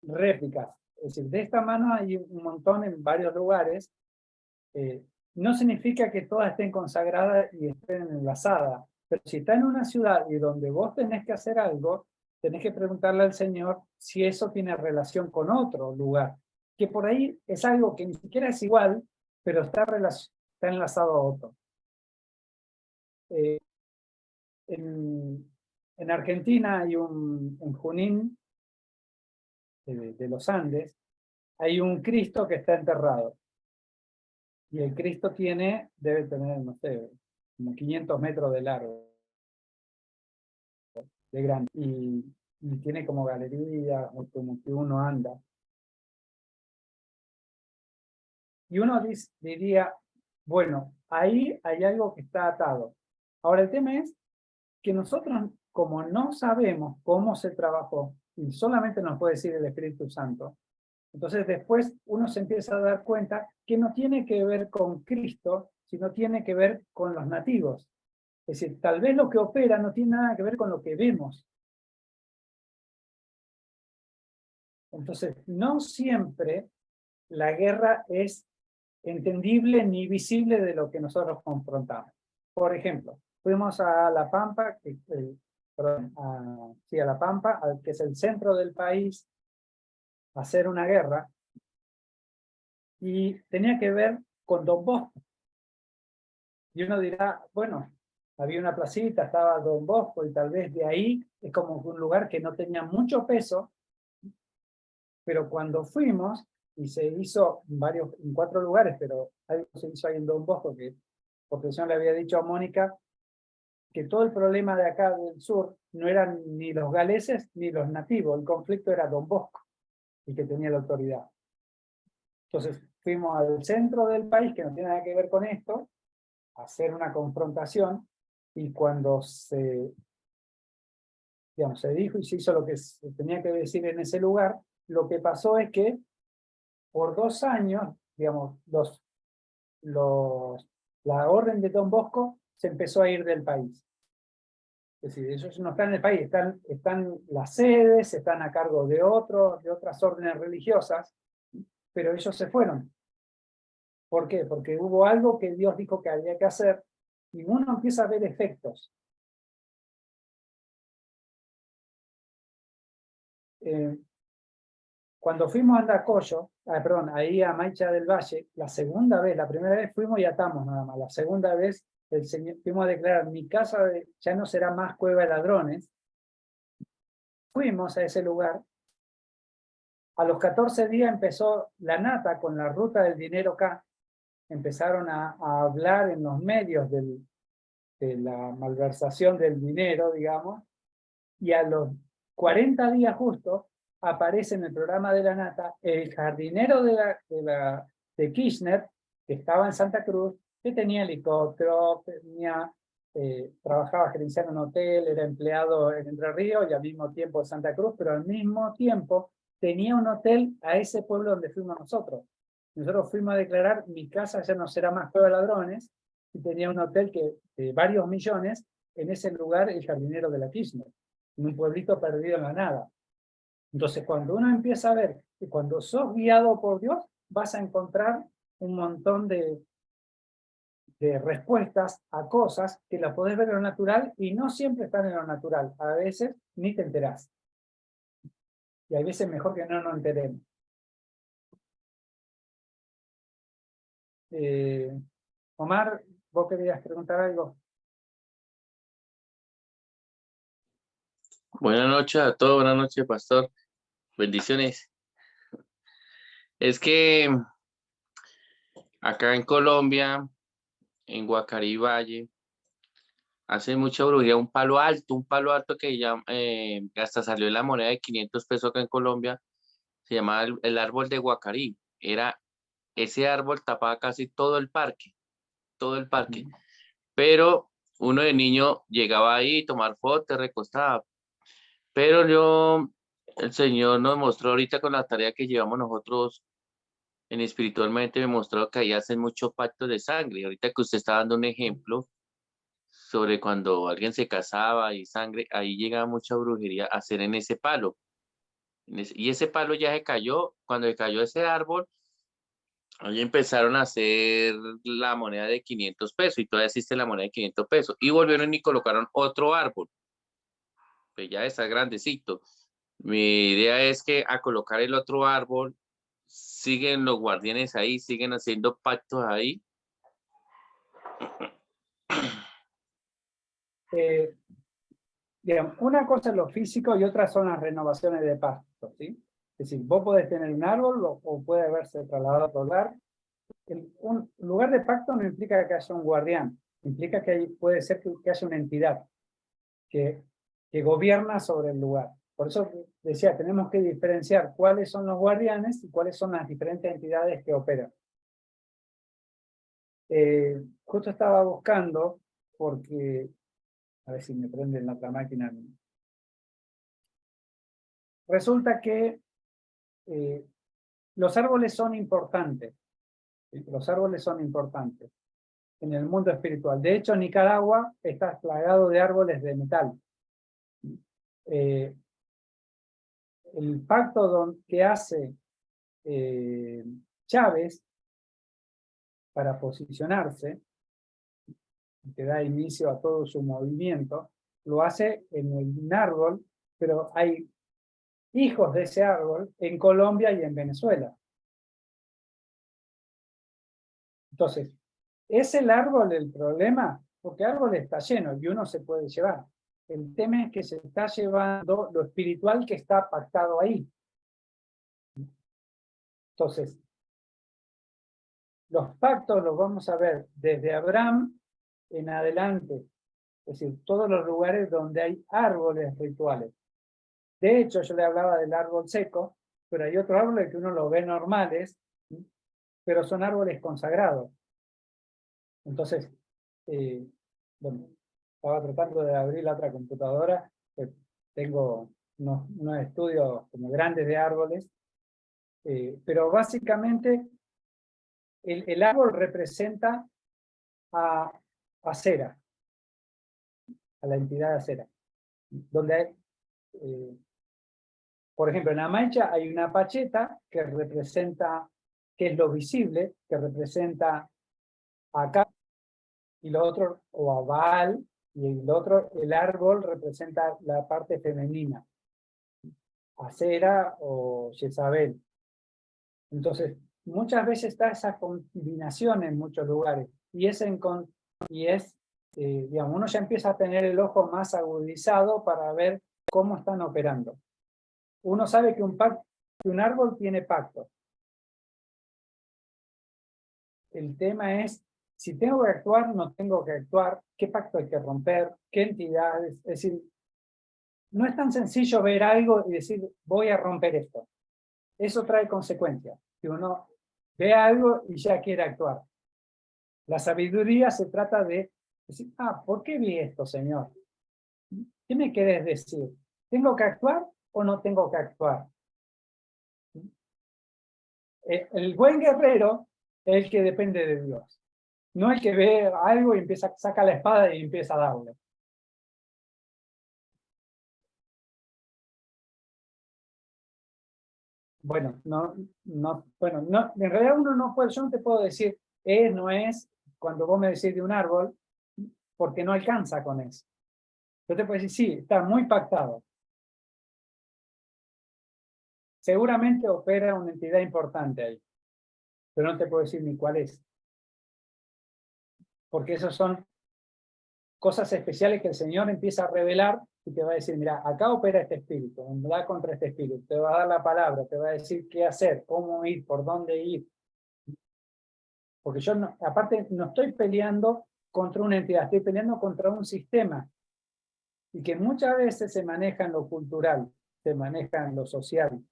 Speaker 1: réplicas. Es decir, de esta mano hay un montón en varios lugares. No significa que todas estén consagradas y estén enlazadas, pero si está en una ciudad y donde vos tenés que hacer algo, tenés que preguntarle al Señor si eso tiene relación con otro lugar, que por ahí es algo que ni siquiera es igual, pero está enlazado a otro. En Argentina hay en Junín, de los Andes, hay un Cristo que está enterrado. Y el Cristo debe tener, no sé, como 500 metros de largo, de grande. Y tiene como galería, o como que uno anda. Y uno diría, bueno, ahí hay algo que está atado. Ahora el tema es que nosotros, como no sabemos cómo se trabajó, y solamente nos puede decir el Espíritu Santo, entonces después uno se empieza a dar cuenta que no tiene que ver con Cristo, sino tiene que ver con los nativos. Es decir, tal vez lo que opera no tiene nada que ver con lo que vemos. Entonces, no siempre la guerra es entendible ni visible de lo que nosotros confrontamos. Por ejemplo, fuimos a La Pampa, sí, a La Pampa, que es el centro del país, a hacer una guerra, y tenía que ver con Don Bosco. Y uno dirá, bueno, había una placita, estaba Don Bosco, y tal vez de ahí es como un lugar que no tenía mucho peso, pero cuando fuimos, y se hizo en 4 lugares, pero algo se hizo ahí en Don Bosco, porque yo le había dicho a Mónica que todo el problema de acá del sur no eran ni los galeses ni los nativos, el conflicto era Don Bosco, el que tenía la autoridad. Entonces fuimos al centro del país, que no tiene nada que ver con esto, a hacer una confrontación, y cuando se dijo y se hizo lo que se tenía que decir en ese lugar, lo que pasó es que por 2 años, digamos, la orden de Don Bosco se empezó a ir del país. Es decir, ellos no están en el país, están las sedes, están a cargo de otras órdenes religiosas, pero ellos se fueron. ¿Por qué? Porque hubo algo que Dios dijo que había que hacer, y uno empieza a ver efectos. Cuando fuimos a Andacollo, ahí a Maicha del Valle, la primera vez fuimos y atamos nada más, la segunda vez el Señor, fuimos a declarar, mi casa ya no será más cueva de ladrones. Fuimos a ese lugar, a los 14 días empezó la nata con la ruta del dinero acá, empezaron a hablar en los medios de la malversación del dinero, digamos, y a los 40 días justo aparece en el programa de la nata el jardinero de Kirchner, que estaba en Santa Cruz, que tenía helicóptero, trabajaba gerenciando un hotel, era empleado en Entre Ríos y al mismo tiempo en Santa Cruz, pero al mismo tiempo tenía un hotel a ese pueblo donde fuimos nosotros. Nosotros fuimos a declarar, mi casa ya no será más cueva de ladrones, y tenía un hotel de varios millones en ese lugar, el jardinero de la Kirchner, en un pueblito perdido en la nada. Entonces, cuando uno empieza a ver que cuando sos guiado por Dios, vas a encontrar un montón de respuestas a cosas que las podés ver en lo natural y no siempre están en lo natural. A veces ni te enterás. Y hay veces mejor que no nos enteremos. Omar, ¿vos querías preguntar algo?
Speaker 5: Buenas noches a todos, buenas noches, pastor. Bendiciones. Es que acá en Colombia, en Guacarí Valle, hace mucha brujería, un palo alto que ya hasta salió en la moneda de 500 pesos acá en Colombia, se llamaba el árbol de Guacarí. Ese árbol tapaba casi todo el parque, pero uno de niño llegaba ahí, tomar fotos, recostaba, pero el Señor nos mostró ahorita con la tarea que llevamos nosotros en espiritualmente, me mostró que ahí hacen mucho pacto de sangre. Ahorita que usted está dando un ejemplo sobre cuando alguien se casaba y sangre, ahí llegaba mucha brujería a hacer en ese palo. Y ese palo ya se cayó, cuando se cayó ese árbol, ahí empezaron a hacer la moneda de 500 pesos y todavía existe la moneda de 500 pesos. Y volvieron y colocaron otro árbol, pues ya está grandecito. Mi idea es que a colocar el otro árbol, siguen los guardianes ahí, siguen haciendo pactos ahí.
Speaker 1: Digamos, una cosa es lo físico y otra son las renovaciones de pasto, ¿sí? Es decir, vos podés tener un árbol o puede haberse trasladado a otro lugar. Un lugar de pacto no implica que haya un guardián, implica que puede ser que haya una entidad que gobierna sobre el lugar. Por eso decía, tenemos que diferenciar cuáles son los guardianes y cuáles son las diferentes entidades que operan. Justo estaba buscando, porque, a ver si me prende en la otra máquina. Resulta que los árboles son importantes. Los árboles son importantes en el mundo espiritual. De hecho, Nicaragua está plagado de árboles de metal. El pacto que hace Chávez para posicionarse, que da inicio a todo su movimiento, lo hace en un árbol, pero hay hijos de ese árbol en Colombia y en Venezuela. Entonces, ¿es el árbol el problema? Porque el árbol está lleno y uno se puede llevar. El tema es que se está llevando lo espiritual que está pactado ahí. Entonces, los pactos los vamos a ver desde Abraham en adelante. Es decir, todos los lugares donde hay árboles rituales. De hecho, yo le hablaba del árbol seco, pero hay otros árboles que uno los ve normales, pero son árboles consagrados. Entonces, bueno, estaba tratando de abrir la otra computadora, tengo unos estudios como grandes de árboles, pero básicamente el árbol representa a Cera, a la entidad de Cera, donde hay, por ejemplo, en Amaicha hay una pacheta que representa, que es lo visible, que representa acá, y lo otro, o a Baal, y el otro, el árbol representa la parte femenina, Acera o Jezabel. Entonces, muchas veces está esa combinación en muchos lugares, y digamos, uno ya empieza a tener el ojo más agudizado para ver cómo están operando. Uno sabe que un árbol tiene pacto. El tema es, si tengo que actuar, no tengo que actuar, qué pacto hay que romper, qué entidades. Es decir, no es tan sencillo ver algo y decir, voy a romper esto. Eso trae consecuencias. Que uno ve algo y ya quiere actuar. La sabiduría se trata de decir, ¿por qué vi esto, Señor? ¿Qué me querés decir? ¿Tengo que actuar o no tengo que actuar? El buen guerrero es el que depende de Dios. No el que ve algo y saca la espada y empieza a darle. Bueno, en realidad uno no puede, yo no te puedo decir, no es, cuando vos me decís de un árbol, porque no alcanza con eso. Yo te puedo decir, sí, está muy pactado. Seguramente opera una entidad importante ahí, pero no te puedo decir ni cuál es. Porque esos son cosas especiales que el Señor empieza a revelar y te va a decir, mira, acá opera este espíritu, va contra este espíritu, te va a dar la palabra, te va a decir qué hacer, cómo ir, por dónde ir. Porque yo, aparte, no estoy peleando contra una entidad, estoy peleando contra un sistema. Y que muchas veces se maneja en lo cultural, se maneja en lo social.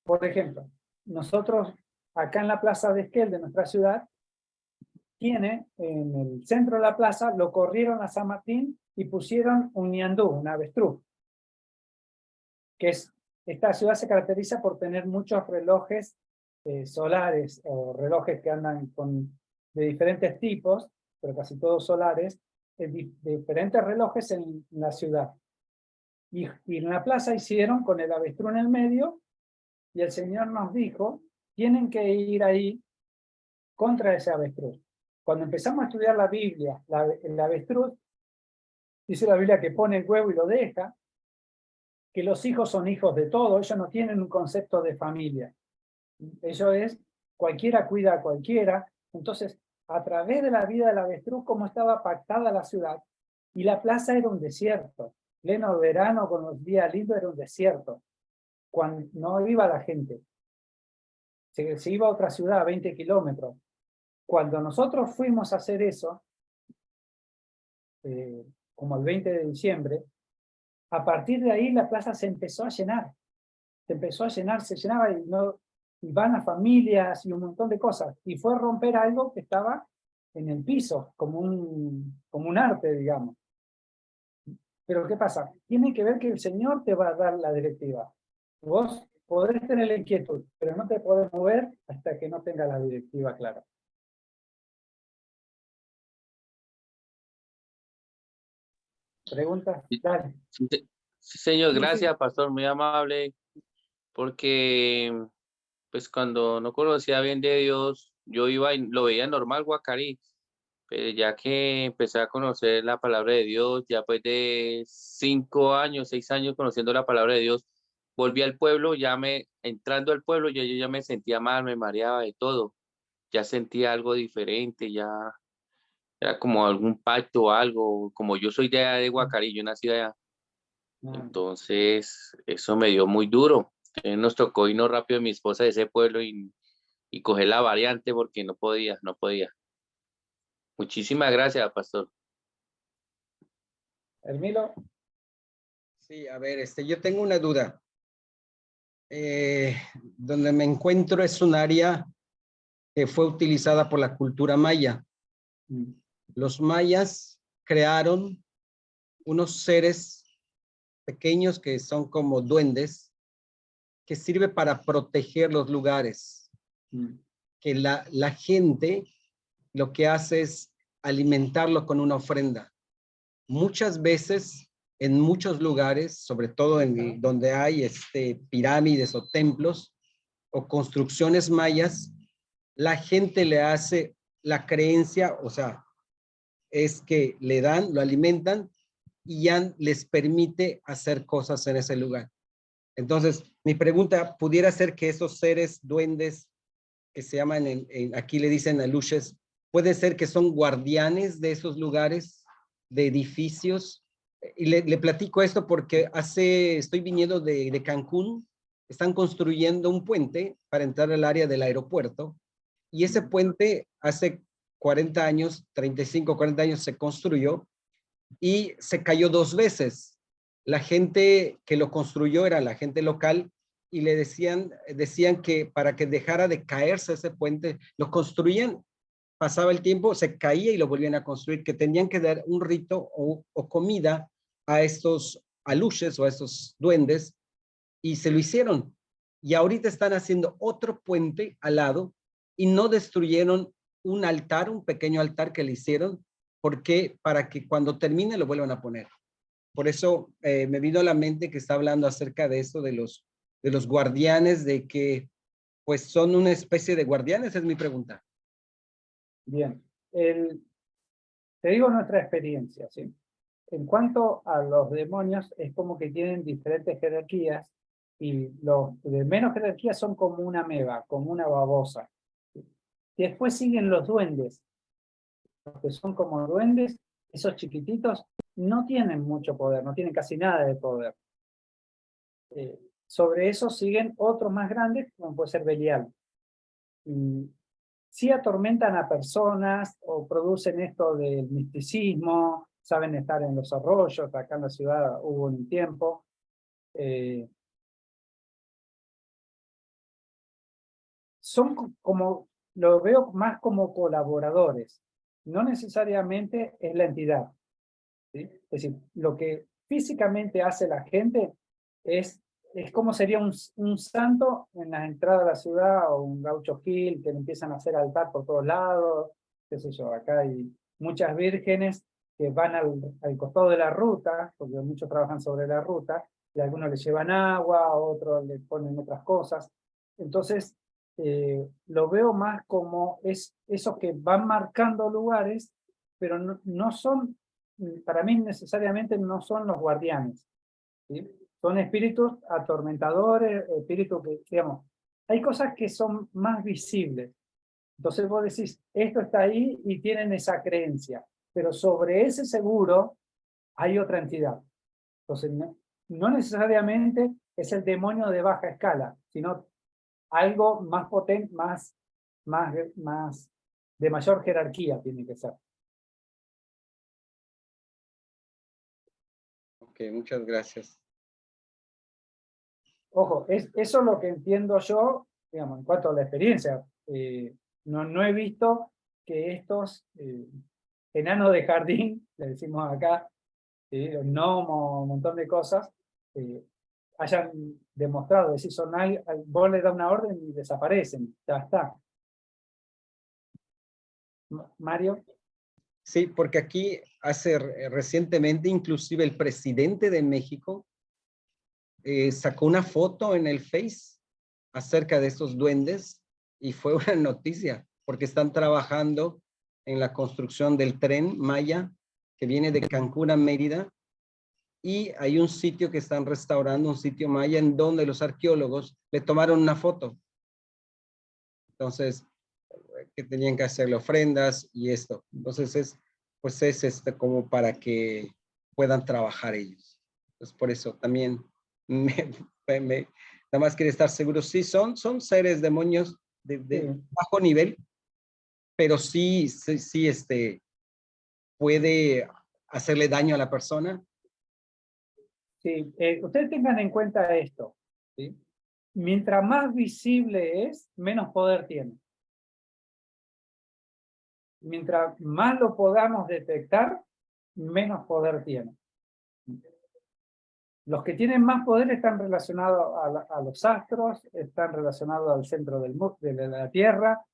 Speaker 1: Por ejemplo, nosotros acá en la Plaza de Esquel de nuestra ciudad, tiene en el centro de la plaza, lo corrieron a San Martín y pusieron un ñandú, un avestruz. Esta ciudad se caracteriza por tener muchos relojes solares, o relojes que andan de diferentes tipos, pero casi todos solares, diferentes relojes en la ciudad. Y en la plaza hicieron con el avestruz en el medio, y el Señor nos dijo, tienen que ir ahí contra ese avestruz. Cuando empezamos a estudiar la Biblia, el avestruz, dice la Biblia que pone el huevo y lo deja, que los hijos son hijos de todo, ellos no tienen un concepto de familia. Eso es, cualquiera cuida a cualquiera. Entonces, a través de la vida del avestruz, como estaba pactada la ciudad, y la plaza era un desierto. pleno verano con los días lindos era un desierto. Cuando no iba la gente. Se iba a otra ciudad a 20 kilómetros. Cuando nosotros fuimos a hacer eso, como el 20 de diciembre, a partir de ahí la plaza se empezó a llenar. Se empezó a llenar, se llenaba y van a familias y un montón de cosas. Y fue romper algo que estaba en el piso, como un arte, digamos. Pero ¿qué pasa? Tiene que ver que el Señor te va a dar la directiva. Vos podés tener la inquietud, pero no te podés mover hasta que no tenga la directiva clara. ¿Preguntas? Dale.
Speaker 5: Sí, sí, señor,
Speaker 1: Sí,
Speaker 5: gracias,
Speaker 1: sí.
Speaker 5: pastor, muy amable, porque pues cuando no conocía bien de Dios, yo iba y lo veía normal, Guacarí, pero ya que empecé a conocer la palabra de Dios, ya pues de 5 años, 6 años conociendo la palabra de Dios, volví al pueblo, entrando al pueblo, yo ya me sentía mal, me mareaba de todo, ya sentía algo diferente, ya era como algún pacto o algo, como yo soy de allá de Guacarí, yo nací allá. Entonces, eso me dio muy duro. Nos tocó irnos rápido mi esposa de ese pueblo y coger la variante porque no podía, no podía. Muchísimas gracias, pastor.
Speaker 1: Hermilo,
Speaker 6: Sí, a ver, yo tengo una duda. Donde me encuentro es un área que fue utilizada por la cultura maya. Los mayas crearon unos seres pequeños que son como duendes, que sirve para proteger los lugares. Que la gente lo que hace es alimentarlo con una ofrenda. Muchas veces, en muchos lugares, sobre todo donde hay pirámides o templos o construcciones mayas, la gente le hace la creencia, o sea, es que le dan, lo alimentan y ya les permite hacer cosas en ese lugar. Entonces, mi pregunta, ¿pudiera ser que esos seres duendes que se llaman, aquí le dicen aluches, puede ser que son guardianes de esos lugares, de edificios? Y le platico esto porque estoy viniendo de Cancún, están construyendo un puente para entrar al área del aeropuerto, y ese puente hace 40 años, 35, 40 años se construyó y se cayó 2 veces. La gente que lo construyó era la gente local y le decían que para que dejara de caerse ese puente, lo construían, pasaba el tiempo, se caía y lo volvían a construir, que tenían que dar un rito o comida a estos aluches o a estos duendes, y se lo hicieron. Y ahorita están haciendo otro puente al lado y no destruyeron un altar, un pequeño altar que le hicieron, porque para que cuando termine lo vuelvan a poner. Por eso me vino a la mente que está hablando acerca de esto de los guardianes, de que pues son una especie de guardianes, es mi pregunta.
Speaker 1: bien. Te digo nuestra experiencia, ¿sí? En cuanto a los demonios, es como que tienen diferentes jerarquías y los de menos jerarquía son como una ameba, como una babosa. Y después siguen los duendes. Los que son como duendes, esos chiquititos, no tienen mucho poder, no tienen casi nada de poder. Sobre eso siguen otros más grandes, como puede ser Belial. Y sí atormentan a personas o producen esto del misticismo, saben estar en los arroyos, acá en la ciudad hubo un tiempo. Son como, lo veo más como colaboradores, no necesariamente es la entidad, ¿sí? Es decir, lo que físicamente hace la gente es como sería un santo en la entrada de la ciudad o un gaucho gil que le empiezan a hacer altar por todos lados, qué sé yo, acá hay muchas vírgenes que van al costado de la ruta, porque muchos trabajan sobre la ruta, y algunos les llevan agua, a otros le ponen otras cosas. Entonces, lo veo más como esos que van marcando lugares, pero no son, para mí necesariamente no son los guardianes, ¿sí? Son espíritus atormentadores, espíritus que, digamos, hay cosas que son más visibles. Entonces vos decís, esto está ahí y tienen esa creencia, pero sobre ese seguro hay otra entidad. Entonces, no necesariamente es el demonio de baja escala, sino algo más potente, más de mayor jerarquía tiene que ser.
Speaker 6: Ok, muchas gracias.
Speaker 1: Ojo, eso es lo que entiendo yo, digamos, en cuanto a la experiencia. No he visto que estos enanos de jardín, le decimos acá, los gnomos, un montón de cosas, hayan demostrado, es decir, vos le das una orden y desaparecen, ya está. Mario.
Speaker 6: Sí, porque aquí recientemente, inclusive el presidente de México sacó una foto en el Face acerca de estos duendes y fue una noticia, porque están trabajando en la construcción del tren Maya que viene de Cancún a Mérida, y hay un sitio que están restaurando, un sitio maya, en donde los arqueólogos le tomaron una foto. Entonces, que tenían que hacerle ofrendas y esto. Entonces, pues es como para que puedan trabajar ellos. Entonces, por eso también nada más quería estar seguro. Sí, son seres, demonios de bajo nivel, pero sí, puede hacerle daño a la persona.
Speaker 1: Sí, ustedes tengan en cuenta esto, ¿sí? Mientras más visible es, menos poder tiene. Mientras más lo podamos detectar, menos poder tiene. Los que tienen más poder están relacionados a los astros, están relacionados al centro de la Tierra.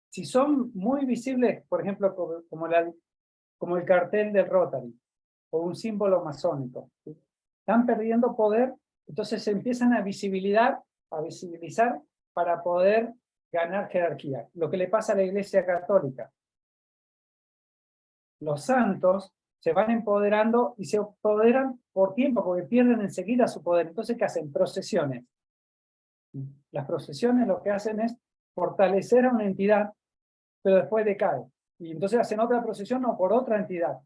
Speaker 1: Si son muy visibles, por ejemplo, como el cartel del Rotary, o un símbolo masónico, ¿sí? Están perdiendo poder, entonces se empiezan a visibilizar para poder ganar jerarquía. Lo que le pasa a la Iglesia Católica. Los santos se van empoderando y se empoderan por tiempo, porque pierden enseguida su poder. Entonces, ¿qué hacen? Procesiones. Las procesiones lo que hacen es fortalecer a una entidad, pero después decae. Y entonces hacen otra procesión o por otra entidad,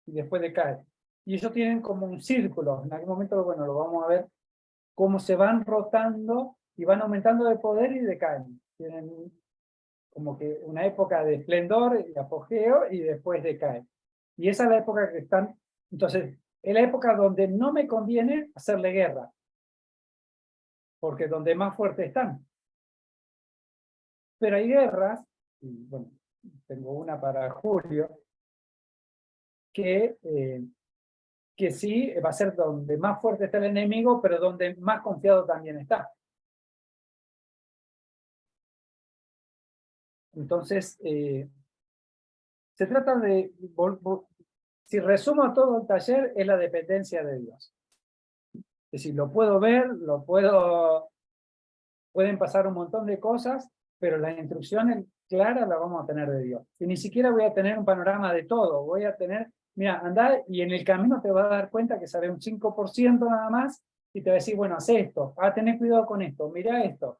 Speaker 1: y después decae. Y ellos tienen como un círculo. En algún momento, bueno, lo vamos a ver, cómo se van rotando y van aumentando de poder y decaen. Tienen como que una época de esplendor y apogeo y después decae. Y esa es la época que están. Entonces, es la época donde no me conviene hacerle guerra, porque donde más fuertes están. Pero hay guerras, y bueno, tengo una para Julio, que sí va a ser donde más fuerte está el enemigo, pero donde más confiado también está. Entonces, se trata de, si resumo todo el taller, es la dependencia de Dios. Es decir, lo puedo ver, pueden pasar un montón de cosas, pero las instrucciones claras las vamos a tener de Dios. Y ni siquiera voy a tener un panorama de todo, voy a tener, mira, andá y en el camino te vas a dar cuenta que sabe un 5% nada más, y te va a decir, bueno, haz esto, tenés cuidado con esto, mira esto.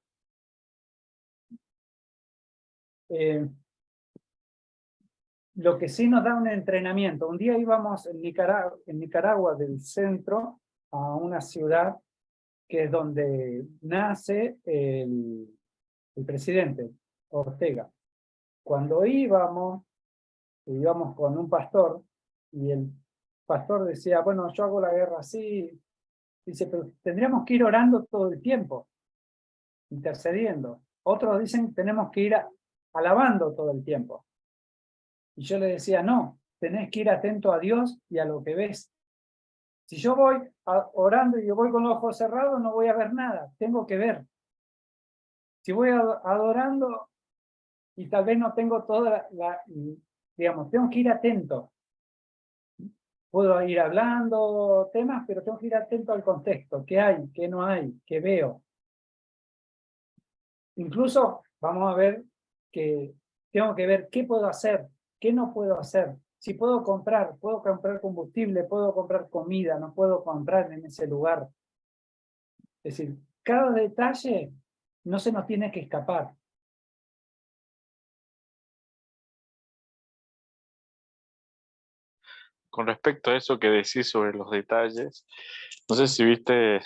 Speaker 1: Lo que sí nos da un entrenamiento. Un día íbamos en Nicaragua del centro a una ciudad que es donde nace el presidente Ortega. Cuando íbamos con un pastor y el pastor decía, bueno, yo hago la guerra así. Dice, pero tendríamos que ir orando todo el tiempo, intercediendo. Otros dicen, tenemos que ir alabando todo el tiempo. Y yo le decía, no, tenés que ir atento a Dios y a lo que ves. Si yo voy orando y yo voy con los ojos cerrados, no voy a ver nada, tengo que ver. Si voy adorando y tal vez no tengo toda digamos, tengo que ir atento. Puedo ir hablando temas, pero tengo que ir atento al contexto, qué hay, qué no hay, qué veo. Incluso vamos a ver que tengo que ver qué puedo hacer, qué no puedo hacer. Si puedo comprar combustible, puedo comprar comida, no puedo comprar en ese lugar. Es decir, cada detalle no se nos tiene que escapar.
Speaker 4: con respecto a eso que decís sobre los detalles, no sé si viste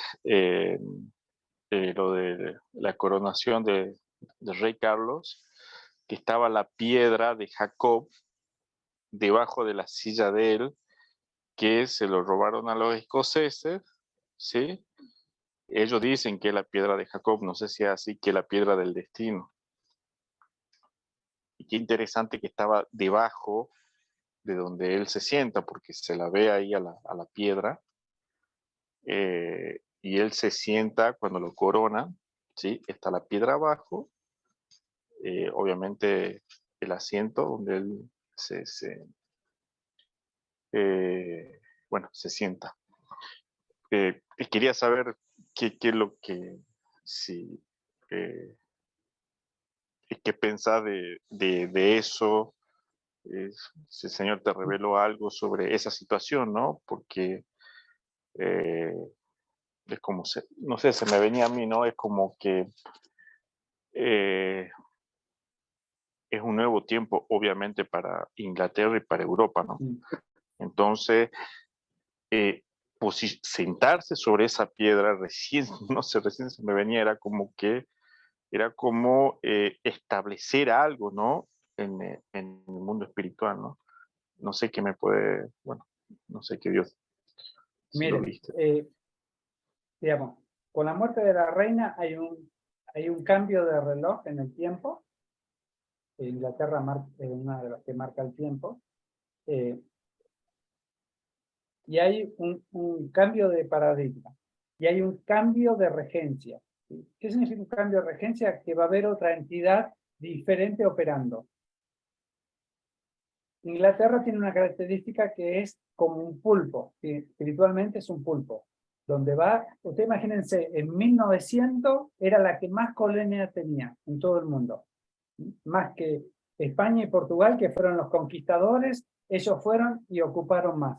Speaker 4: lo de la coronación del rey Carlos, que estaba la piedra de Jacob debajo de la silla de él, que se lo robaron a los escoceses, ¿sí? Ellos dicen que es la piedra de Jacob, no sé si es así, que la piedra del destino. Y qué interesante que estaba debajo de donde él se sienta, porque se la ve ahí a la piedra, y él se sienta cuando lo corona, ¿sí? Está la piedra abajo, obviamente el asiento donde él bueno, se sienta. Y quería saber qué es lo que, si, qué pensás de eso, si el Señor te reveló algo sobre esa situación, ¿no? Porque es como, no sé, se me venía a mí, ¿no? Es como que es un nuevo tiempo, obviamente, para Inglaterra y para Europa, ¿no? Entonces, sentarse sobre esa piedra, recién, no sé, recién se me venía, era como establecer algo, ¿no? En el mundo espiritual, ¿no? No sé qué me puede, bueno, no sé qué Dios, si lo
Speaker 1: Miren,
Speaker 4: viste.
Speaker 1: digamos, con la muerte de la reina hay un cambio de reloj en el tiempo. Inglaterra es una de las que marca el tiempo. Y hay un cambio de paradigma. Y hay un cambio de regencia. ¿Sí? ¿Qué significa un cambio de regencia? Que va a haber otra entidad diferente operando. Inglaterra tiene una característica que es como un pulpo. ¿Sí? Espiritualmente es un pulpo. Donde va, ustedes imagínense, en 1900 era la que más colonia tenía en todo el mundo. Más que España y Portugal, que fueron los conquistadores, ellos fueron y ocuparon más.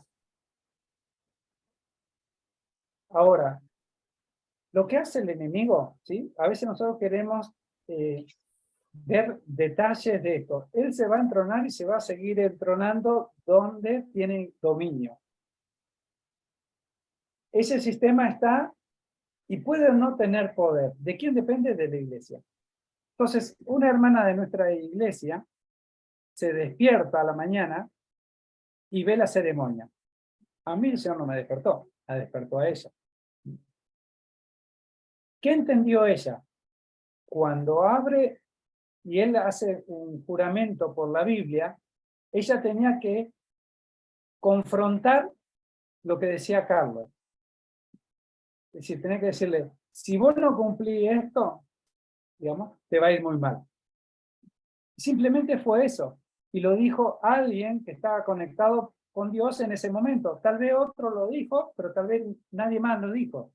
Speaker 1: Ahora, lo que hace el enemigo, ¿sí? A veces nosotros queremos ver detalles de esto. Él se va a entronar y se va a seguir entronando donde tiene dominio. Ese sistema está y puede no tener poder. ¿De quién depende? De la iglesia. Entonces, una hermana de nuestra iglesia se despierta a la mañana y ve la ceremonia. A mí el Señor no me despertó, la despertó a ella. ¿Qué entendió ella? Cuando abre y él hace un juramento por la Biblia, ella tenía que confrontar lo que decía Carlos. Es decir, tenía que decirle, si vos no cumplís esto, digamos, te va a ir muy mal. Simplemente fue eso. Y lo dijo alguien que estaba conectado con Dios en ese momento. Tal vez otro lo dijo, pero tal vez nadie más lo dijo.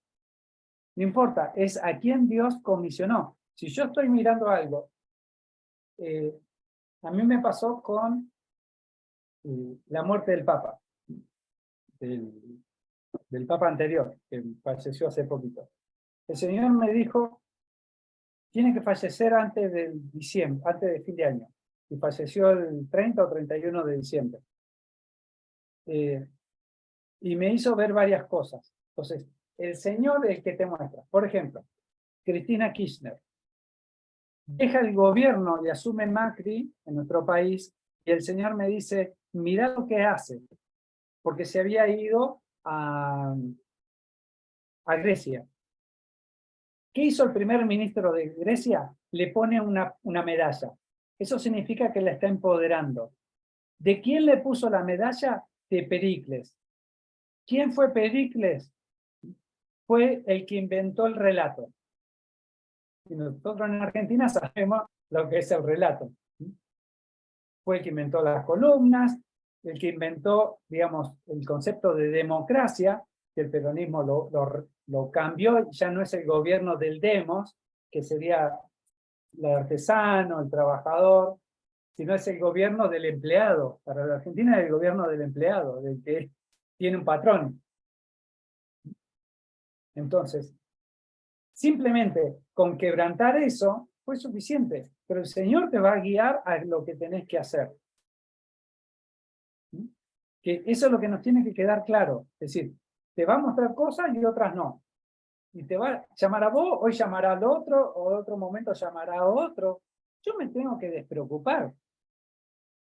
Speaker 1: No importa, es a quien Dios comisionó. Si yo estoy mirando algo, a mí me pasó con la muerte del Papa, del Papa anterior, que falleció hace poquito. El Señor me dijo, tiene que fallecer antes de diciembre, antes de fin de año. Y falleció el 30 o 31 de diciembre. Y me hizo ver varias cosas. Entonces, el Señor es el que te muestra. Por ejemplo, Cristina Kirchner deja el gobierno y asume Macri en nuestro país, y el Señor me dice, mira lo que hace, porque se había ido a Grecia. ¿Qué hizo el primer ministro de Grecia? Le pone una medalla. Eso significa que la está empoderando. ¿De quién le puso la medalla? De Pericles. ¿Quién fue Pericles? Fue el que inventó el relato. Y nosotros en Argentina sabemos lo que es el relato. Fue el que inventó las columnas, el que inventó, digamos, el concepto de democracia, que el peronismo lo cambió, ya no es el gobierno del demos, que sería el artesano, el trabajador, sino es el gobierno del empleado. Para la Argentina es el gobierno del empleado, del que tiene un patrón. Entonces, simplemente con quebrantar eso fue suficiente, pero el Señor te va a guiar a lo que tenés que hacer. Que eso es lo que nos tiene que quedar claro. Es decir, te va a mostrar cosas y otras no. Y te va a llamar a vos, hoy llamará al otro, o otro momento llamará a otro. Yo me tengo que despreocupar.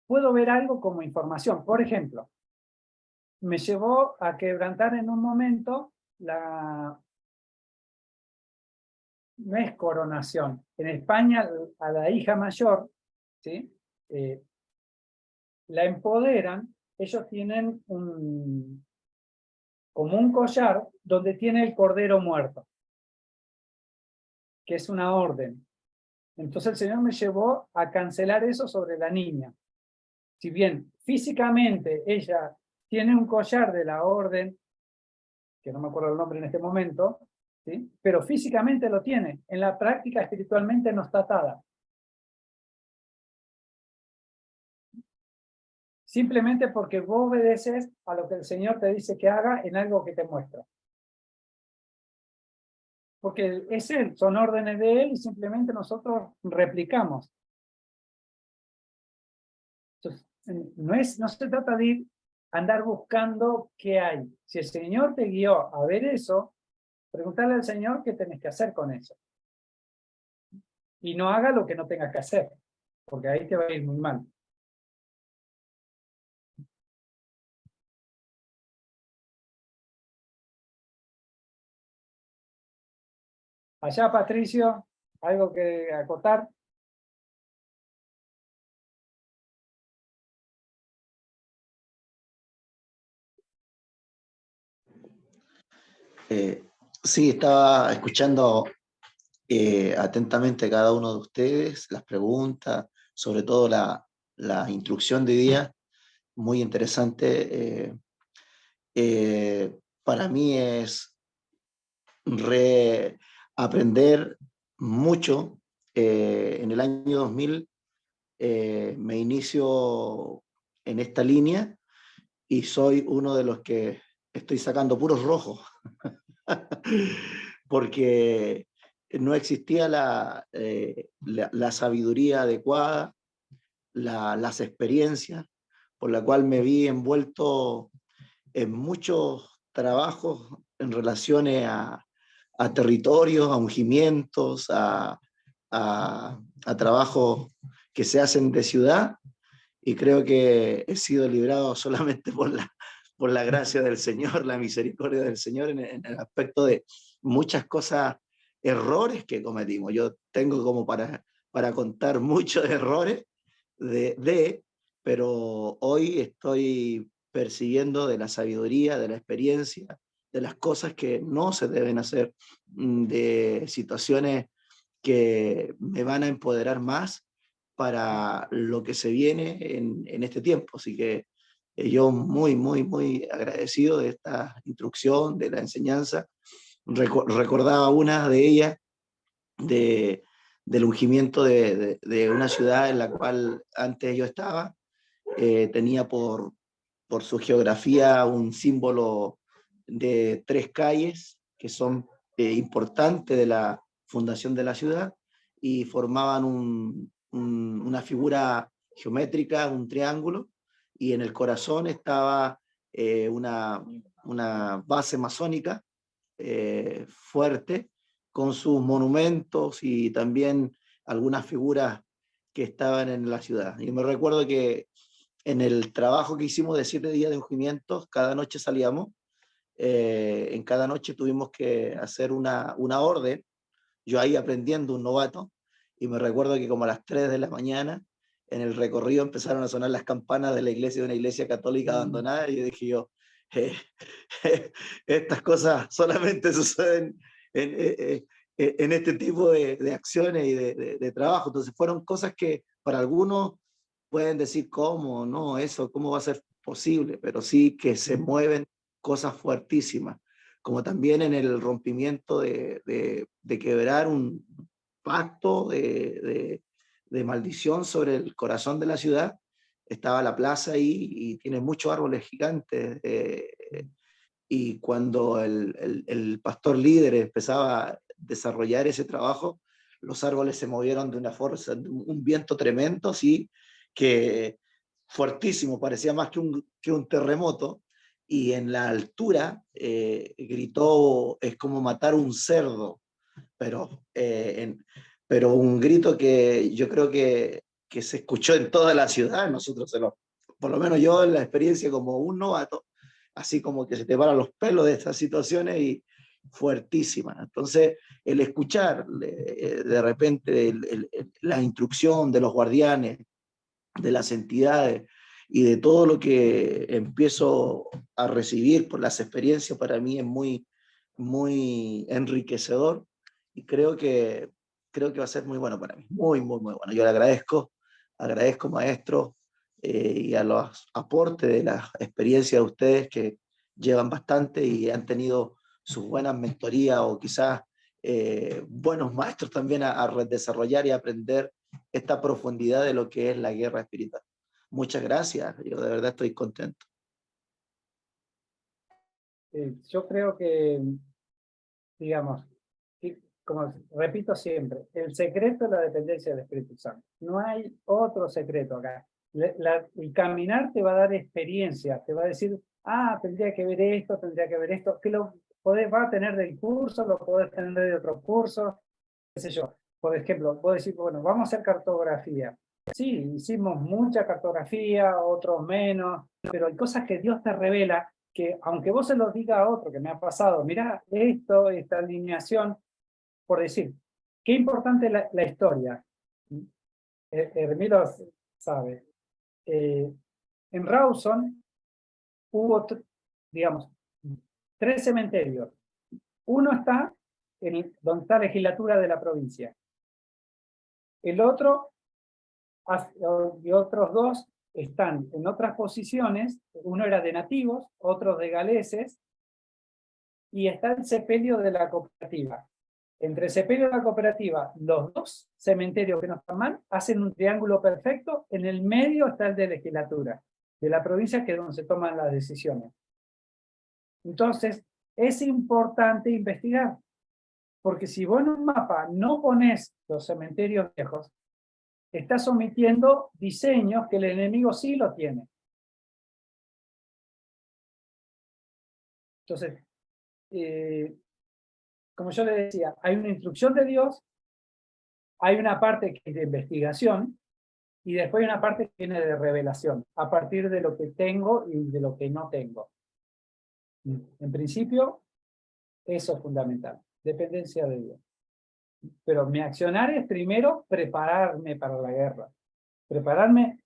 Speaker 1: Puedo ver algo como información. Por ejemplo, me llevó a quebrantar en un momento no es coronación. En España, a la hija mayor, ¿sí? La empoderan, ellos tienen como un collar donde tiene el cordero muerto, que es una orden. Entonces el Señor me llevó a cancelar eso sobre la niña. Si bien físicamente ella tiene un collar de la orden, que no me acuerdo el nombre en este momento, ¿sí? Pero físicamente lo tiene, en la práctica espiritualmente no está atada. Simplemente porque vos obedeces a lo que el Señor te dice que haga en algo que te muestra. Porque es Él, son órdenes de Él y simplemente nosotros replicamos. Entonces, no se trata de andar buscando qué hay. Si el Señor te guió a ver eso, preguntarle al Señor qué tenés que hacer con eso. Y no haga lo que no tengas que hacer, porque ahí te va a ir muy mal. Allá, Patricio, ¿algo que acotar?
Speaker 7: Sí, estaba escuchando atentamente cada uno de ustedes, las preguntas, sobre todo la instrucción de día, muy interesante. Para mí es aprender mucho. En el año 2000 me inicio en esta línea y soy uno de los que estoy sacando puros rojos. Porque no existía la sabiduría adecuada, las experiencias, por la cual me vi envuelto en muchos trabajos en relaciones a territorios, a ungimientos, a trabajos que se hacen de ciudad, y creo que he sido librado solamente por la gracia del Señor, la misericordia del Señor, en el aspecto de muchas cosas, errores que cometimos. Yo tengo como para contar muchos errores, pero hoy estoy persiguiendo de la sabiduría, de la experiencia, de las cosas que no se deben hacer, de situaciones que me van a empoderar más para lo que se viene en este tiempo. Así que yo muy, muy, muy agradecido de esta instrucción, de la enseñanza. Recordaba una de ellas del ungimiento de una ciudad en la cual antes yo estaba. Tenía por su geografía un símbolo de 3 calles que son importantes de la fundación de la ciudad, y formaban una figura geométrica, un triángulo, y en el corazón estaba una base masónica fuerte, con sus monumentos y también algunas figuras que estaban en la ciudad. Y me recuerdo que en el trabajo que hicimos de 7 días de ungimientos, cada noche salíamos, en cada noche tuvimos que hacer una orden, yo ahí aprendiendo, un novato, y me recuerdo que como a las 3 de la mañana, en el recorrido empezaron a sonar las campanas de la iglesia, de una iglesia católica abandonada, y yo dije yo, estas cosas solamente suceden en este tipo de acciones y de trabajo. Entonces fueron cosas que para algunos pueden decir, ¿cómo? No, eso, ¿cómo va a ser posible? Pero sí que se mueven cosas fuertísimas, como también en el rompimiento de quebrar un pacto de maldición sobre el corazón de la ciudad. Estaba la plaza ahí y tiene muchos árboles gigantes, y cuando el pastor líder empezaba a desarrollar ese trabajo, los árboles se movieron de una fuerza, de un viento tremendo, ¿sí? Que fuertísimo, parecía más que un terremoto, y en la altura gritó, es como matar un cerdo, pero, pero un grito que yo creo que se escuchó en toda la ciudad. Nosotros, por lo menos yo en la experiencia como un novato, así como que se te paran los pelos de estas situaciones y fuertísimas. Entonces, el escuchar de repente la instrucción de los guardianes, de las entidades y de todo lo que empiezo a recibir por las experiencias, para mí es muy, muy enriquecedor, y creo que va a ser muy bueno para mí, muy, muy, muy bueno. Yo le agradezco maestro, y a los aportes de las experiencias de ustedes que llevan bastante y han tenido sus buenas mentorías, o quizás buenos maestros también a desarrollar y aprender esta profundidad de lo que es la guerra espiritual. Muchas gracias, yo de verdad estoy contento.
Speaker 1: Yo creo que, digamos, como repito siempre, el secreto es la dependencia del Espíritu Santo. No hay otro secreto acá. El caminar te va a dar experiencia, te va a decir, ah, tendría que ver esto, que lo va a tener del curso, lo podés tener de otro curso, qué sé yo. Por ejemplo, puedo decir, bueno, vamos a hacer cartografía. Sí, hicimos mucha cartografía, otros menos, pero hay cosas que Dios te revela que, aunque vos se los diga a otro, que me ha pasado, mirá esto, esta alineación, por decir, qué importante la historia. Hermilo sabe. En Rawson hubo, digamos, 3 cementerios. Uno está donde está la legislatura de la provincia. El otro, y otros 2 están en otras posiciones. Uno era de nativos, otros de galeses, y está el sepelio de la cooperativa. Entre el sepelio y la cooperativa, los 2 cementerios que no están mal, hacen un triángulo perfecto. En el medio está el de legislatura de la provincia, que es donde se toman las decisiones. Entonces, es importante investigar, porque si vos en un mapa no pones los cementerios viejos, estás omitiendo diseños que el enemigo sí lo tiene. Entonces, como yo le decía, hay una instrucción de Dios, hay una parte que es de investigación, y después hay una parte que viene de revelación, a partir de lo que tengo y de lo que no tengo. En principio, eso es fundamental, dependencia de Dios. Pero mi accionar es primero prepararme para la guerra. Prepararme,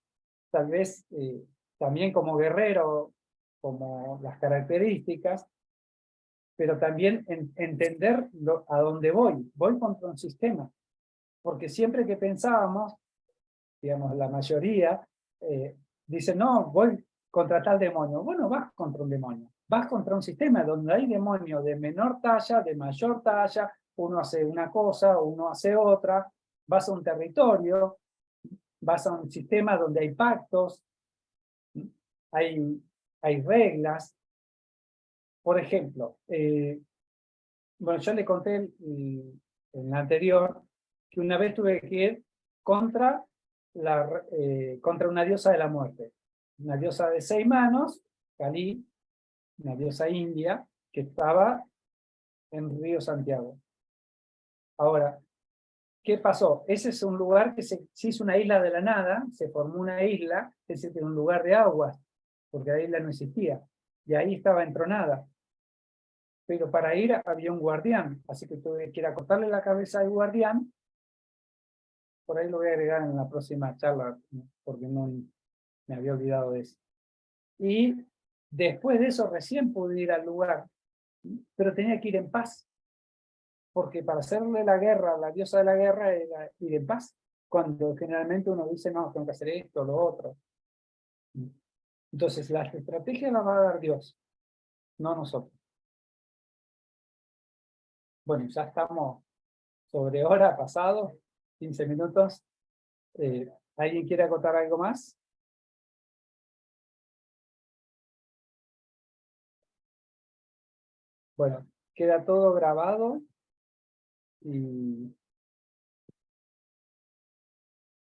Speaker 1: tal vez, también como guerrero, como las características, pero también entender a dónde voy. Voy contra un sistema. Porque siempre que pensábamos, digamos, la mayoría, dice, no, voy contra tal demonio. Bueno, vas contra un demonio. Vas contra un sistema donde hay demonios de menor talla, de mayor talla, uno hace una cosa, uno hace otra, vas a un territorio, vas a un sistema donde hay pactos, hay reglas. Por ejemplo, bueno, yo le conté en la anterior que una vez tuve que ir contra una diosa de la muerte, una diosa de 6 manos, Kali, una diosa india, que estaba en Río Santiago. Ahora, ¿qué pasó? Ese es un lugar que se hizo una isla de la nada, se formó una isla, es decir, un lugar de aguas, porque la isla no existía, y ahí estaba entronada. Pero para ir había un guardián, así que tuve que ir a cortarle la cabeza al guardián. Por ahí lo voy a agregar en la próxima charla, porque no me había olvidado de eso. Y después de eso recién pude ir al lugar, pero tenía que ir en paz, porque para hacerle la guerra a la diosa de la guerra era ir en paz, cuando generalmente uno dice, no, tengo que hacer esto, lo otro. Entonces, la estrategia la va a dar Dios, no nosotros. Bueno, ya estamos sobre hora, pasado, 15 minutos. ¿Alguien quiere acotar algo más? Bueno, queda todo grabado y